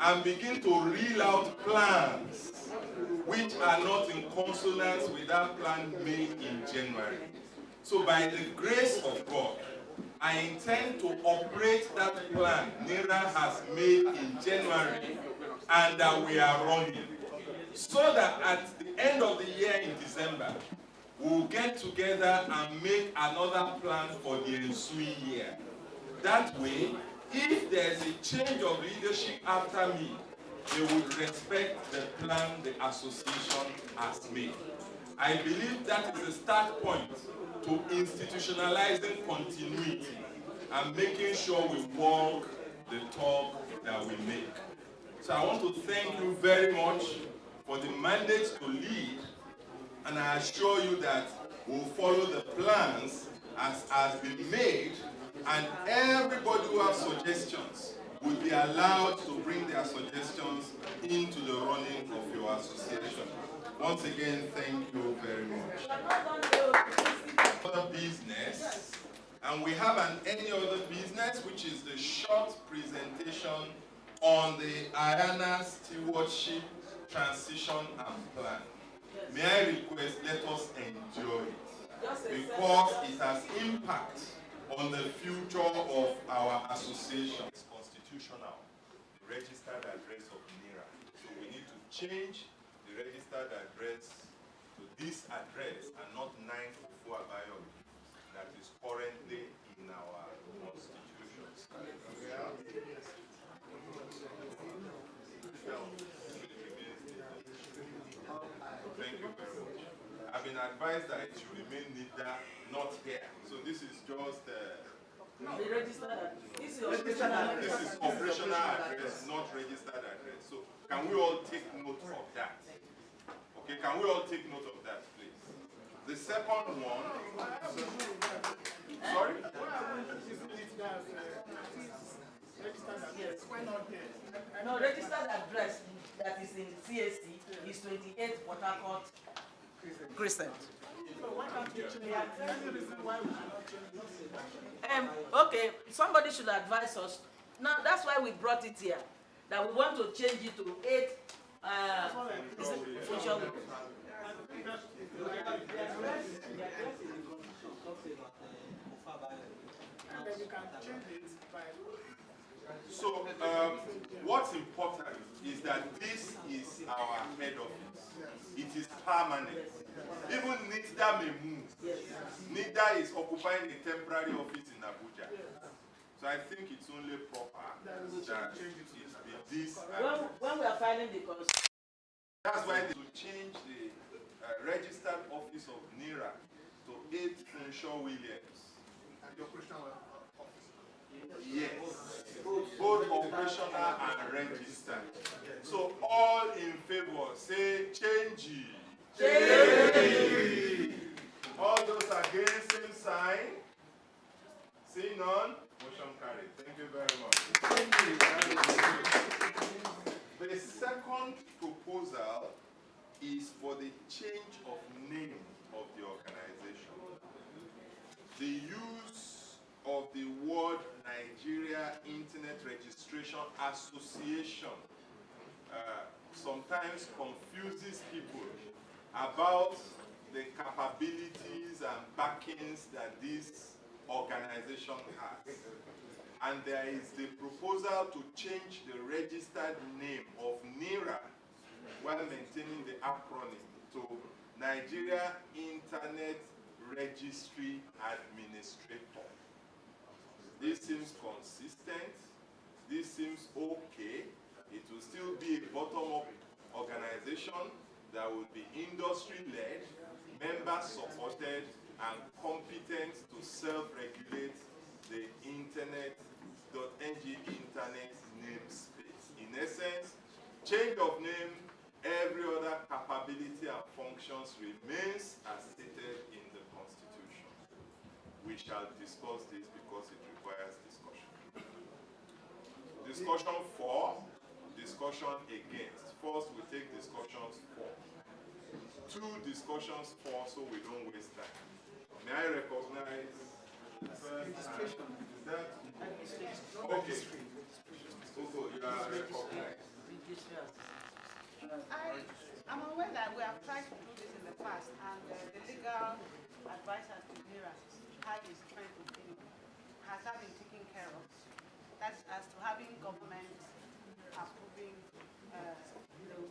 and begin to reel out plans which are not in consonance with that plan made in January. So by the grace of God, I intend to operate that plan NERA has made in January and that we are running. So that at the end of the year in December, we'll get together and make another plan for the ensuing year. That way, if there's a change of leadership after me, they would respect the plan the association has made. I believe that is the start point to institutionalizing continuity and making sure we walk the talk that we make. So I want to thank you very much for the mandate to lead, and I assure you that we'll follow the plans as has been made, and everybody who has suggestions will be allowed to bring their suggestions into the running of your association. Once again, thank you very much. Other business, and we have an any other business, which is the short presentation on the IANA stewardship transition and plan. May I request, let us enjoy it, because it has impact on the future of our association. It's constitutional, the registered address of NERA. So we need to change the registered address to this address and not 944 Abayomi that is currently in our constitutions. Thank you very much. I've been advised that it should remain NIDA, not here. So this is just this is operational address, not registered address. So can we all take note of that? Okay, can we all take note of that, please? The second one, sorry? No, registered address that is in CAC is 28 Port Harcourt Crescent. Okay, somebody should advise us. Now that's why we brought it here. That we want to change it to 8 social. So what's important is that this is our head office. It is permanent. Even NIDA may move. NIDA is occupying a temporary office in Abuja. So I think it's only proper that it be this. When we are filing the constitution. That's why they will change the registered office of NERA to 8 Funshaw Williams. And the operational office? Yes. Both operational and registered. So all in favor say change. Change. All those against, same sign. Seeing none, motion carried. Thank you very much. The second proposal is for the change of name of the organization. The use of the word Nigeria Internet Registration Association sometimes confuses people about the capabilities and backings that this organization has. And there is the proposal to change the registered name of NIRA while maintaining the acronym to Nigeria Internet Registry Administrator. This seems consistent. This seems okay. It will still be a bottom-up organization that will be industry-led, member-supported, and competent to self-regulate the internet.ng internet namespace. In essence, change of name, every other capability and functions remains as stated in the Constitution. We shall discuss this because it requires discussion. Discussion for, discussion against. First, we take discussions for. 2 discussions for, so we don't waste time. May I recognize registration? Is that okay? Ugo, you are recognized. I'm aware that we have tried to do this in the past, and the legal advisor to NIRA had his strength opinion. Has that been taken care of? That's as to having government approving the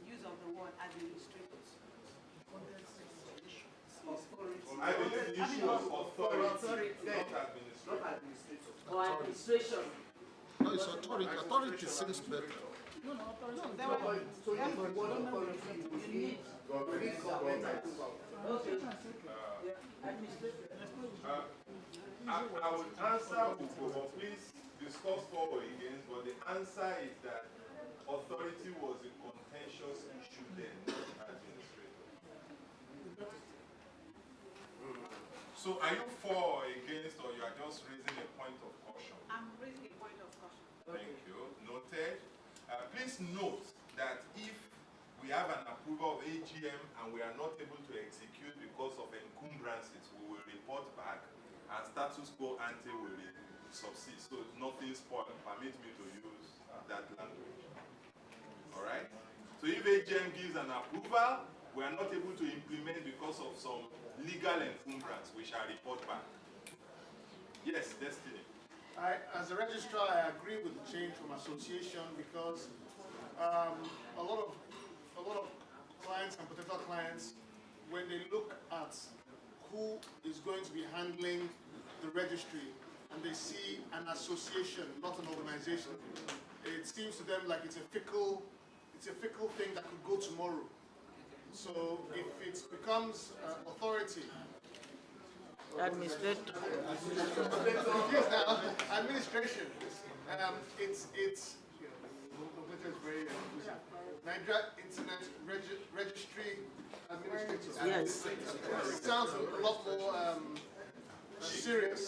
use of the word administrators. I believe the issue was authority, not administration. Or administration. No, it's authority. Authority seems better. No, you need government approval. Okay. I would answer Ugo, please discuss for or against, but the answer is that authority was a contentious issue then, not administrator. So are you for or against, or you are just raising a point of caution? I'm raising a point of caution. Thank you. Noted. Please note that if we have an approval of AGM and we are not able to execute because of encumbrances, we will report back and status quo ante will subsist. So nothing spoiled. Permit me to use that language. All right? So if AGM gives an approval, we are not able to implement because of some legal encumbrance, we shall report back. Yes, Destiny. As a registrar, I agree with the change from association because a lot of clients and potential clients, when they look at who is going to be handling the registry and they see an association, not an organization, it seems to them like it's a fickle thing that could go tomorrow. So if it becomes authority, administration, it's very Nigeria Internet Registry Administrator. Yes. It sounds a lot more serious.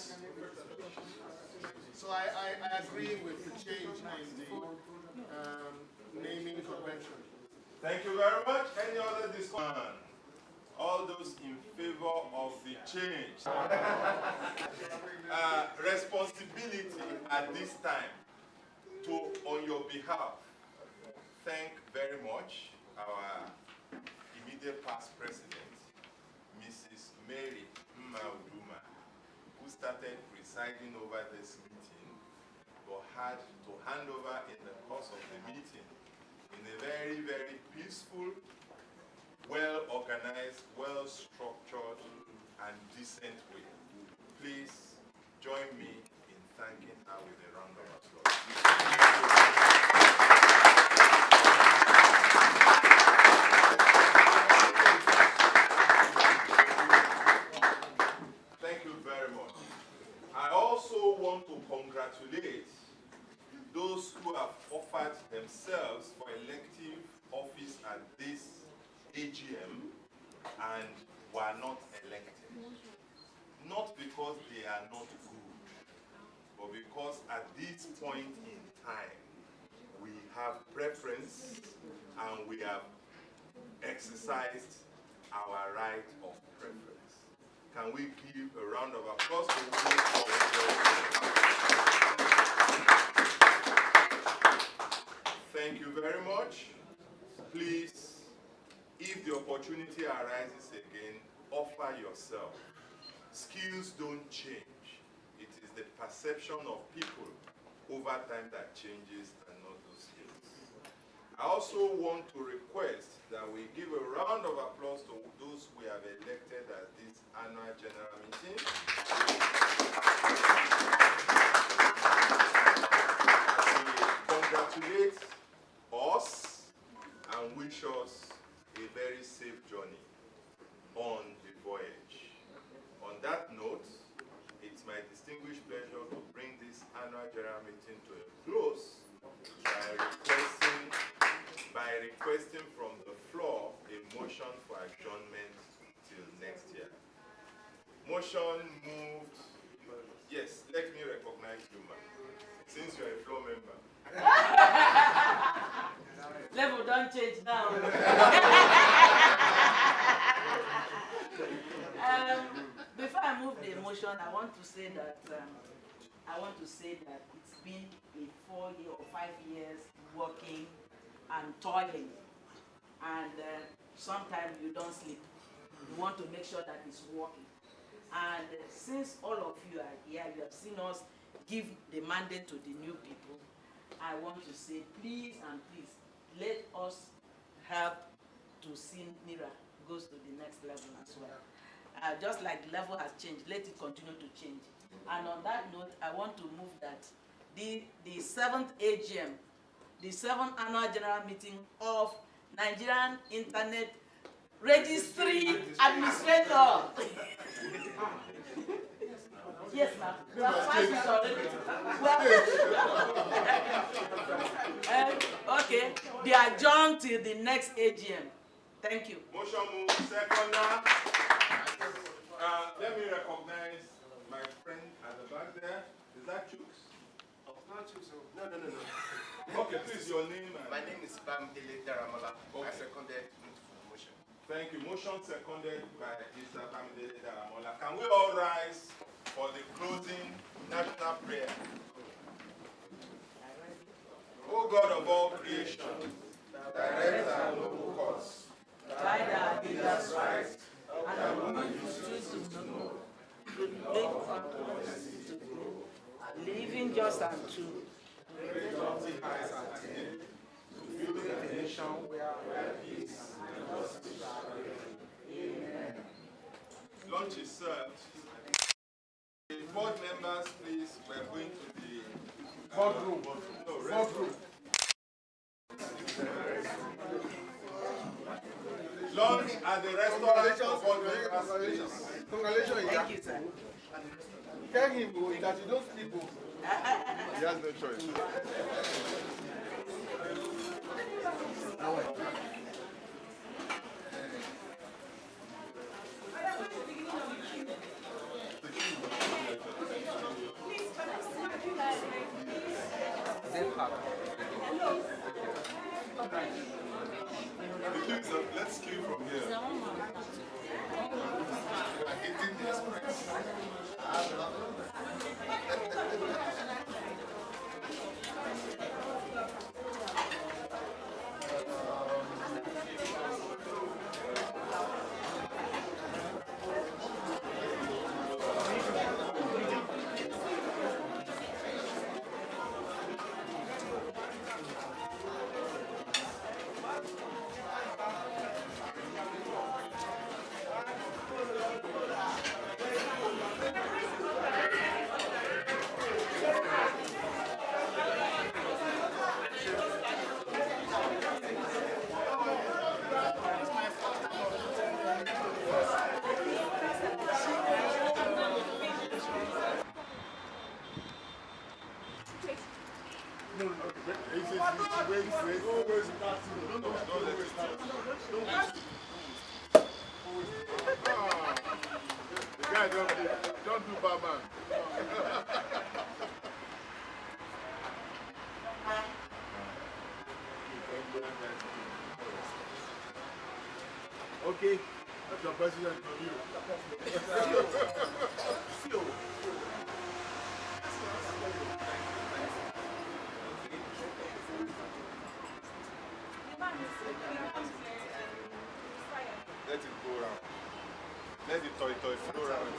So I agree with the change in the naming convention. Thank you very much. Any other discussion? All those in favor of the change. Responsibility at this time to, on your behalf, thank very much our immediate past president, Mrs. Mary Mmauduma, who started presiding over this meeting, but had to hand over in the course of the meeting in a very, very peaceful, well-organized, well-structured, and decent way. Please join me in thanking her with a round of applause. Thank you very much. I also want to congratulate those who have offered themselves for elective office at this AGM and were not elected. Not because they are not good, but because at this point in time, we have preference and we have exercised our right of preference. Can we give a round of applause to those? Thank you very much. Please, if the opportunity arises again, offer yourself. Skills don't change. It is the perception of people over time that changes and not those skills. I also want to request that we give a round of applause to those we have elected at this annual general meeting. We congratulate us and wish us a very safe journey on the voyage. On that note, it's my distinguished pleasure to bring this annual general meeting to a close by requesting from the floor a motion for adjournment till next year. Motion moved. Yes, let me recognize you, man, since you're a floor member. Level don't change now. Before I move the motion, I want to say that it's been a 4 year or 5 years working and toiling, and sometimes you don't sleep. You want to make sure that it's working. And since all of you are here, you have seen us give the mandate to the new people. I want to say, please and please, let us help to see NIRA goes to the next level as well. Just like the level has changed, let it continue to change. And on that note, I want to move that the 7th AGM, the 7th annual general meeting of Nigerian Internet Registry Administrator. Yes, ma'am. We have passed it already. Okay, they are adjourned till the next AGM. Thank you. Motion moved. Second. Let me recognize my friend at the back there. Is that Chooks? Not Chooks. No. Okay, please, your name. My name is Bamidele Daramola. Okay. I seconded the motion. Thank you. Motion seconded by Mr. Bamidele Daramola. Can we all rise for the closing national prayer? O God of all creation, direct our noble cause, guide our leaders right, and our women to know, to make us to grow, living just and true, great lofty heights attain, to build a nation where peace and justice shall reign. Amen. Lunch is served. The board members, please, we're going to the boardroom. No, boardroom. Lunch at the restaurant for board members, please. Congratulations. Thank you, sir. Tell him that you don't sleep. He has no choice. Let's queue from here. Guy, don't do bad man. Okay, that's your president for you. Let it go around. Let the toy flow around.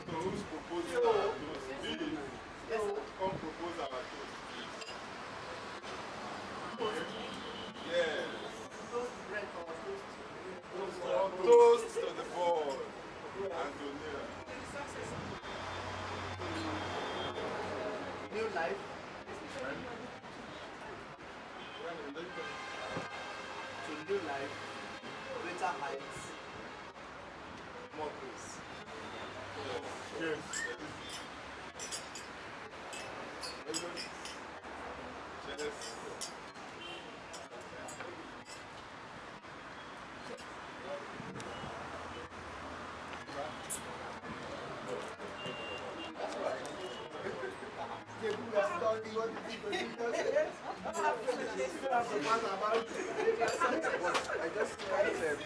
So who's proposing our toast? Me? Come propose our toast, please. Yes. Toast to the board and to Nera. New life. To new life, greater heights, more grace. Yes. Yes. I just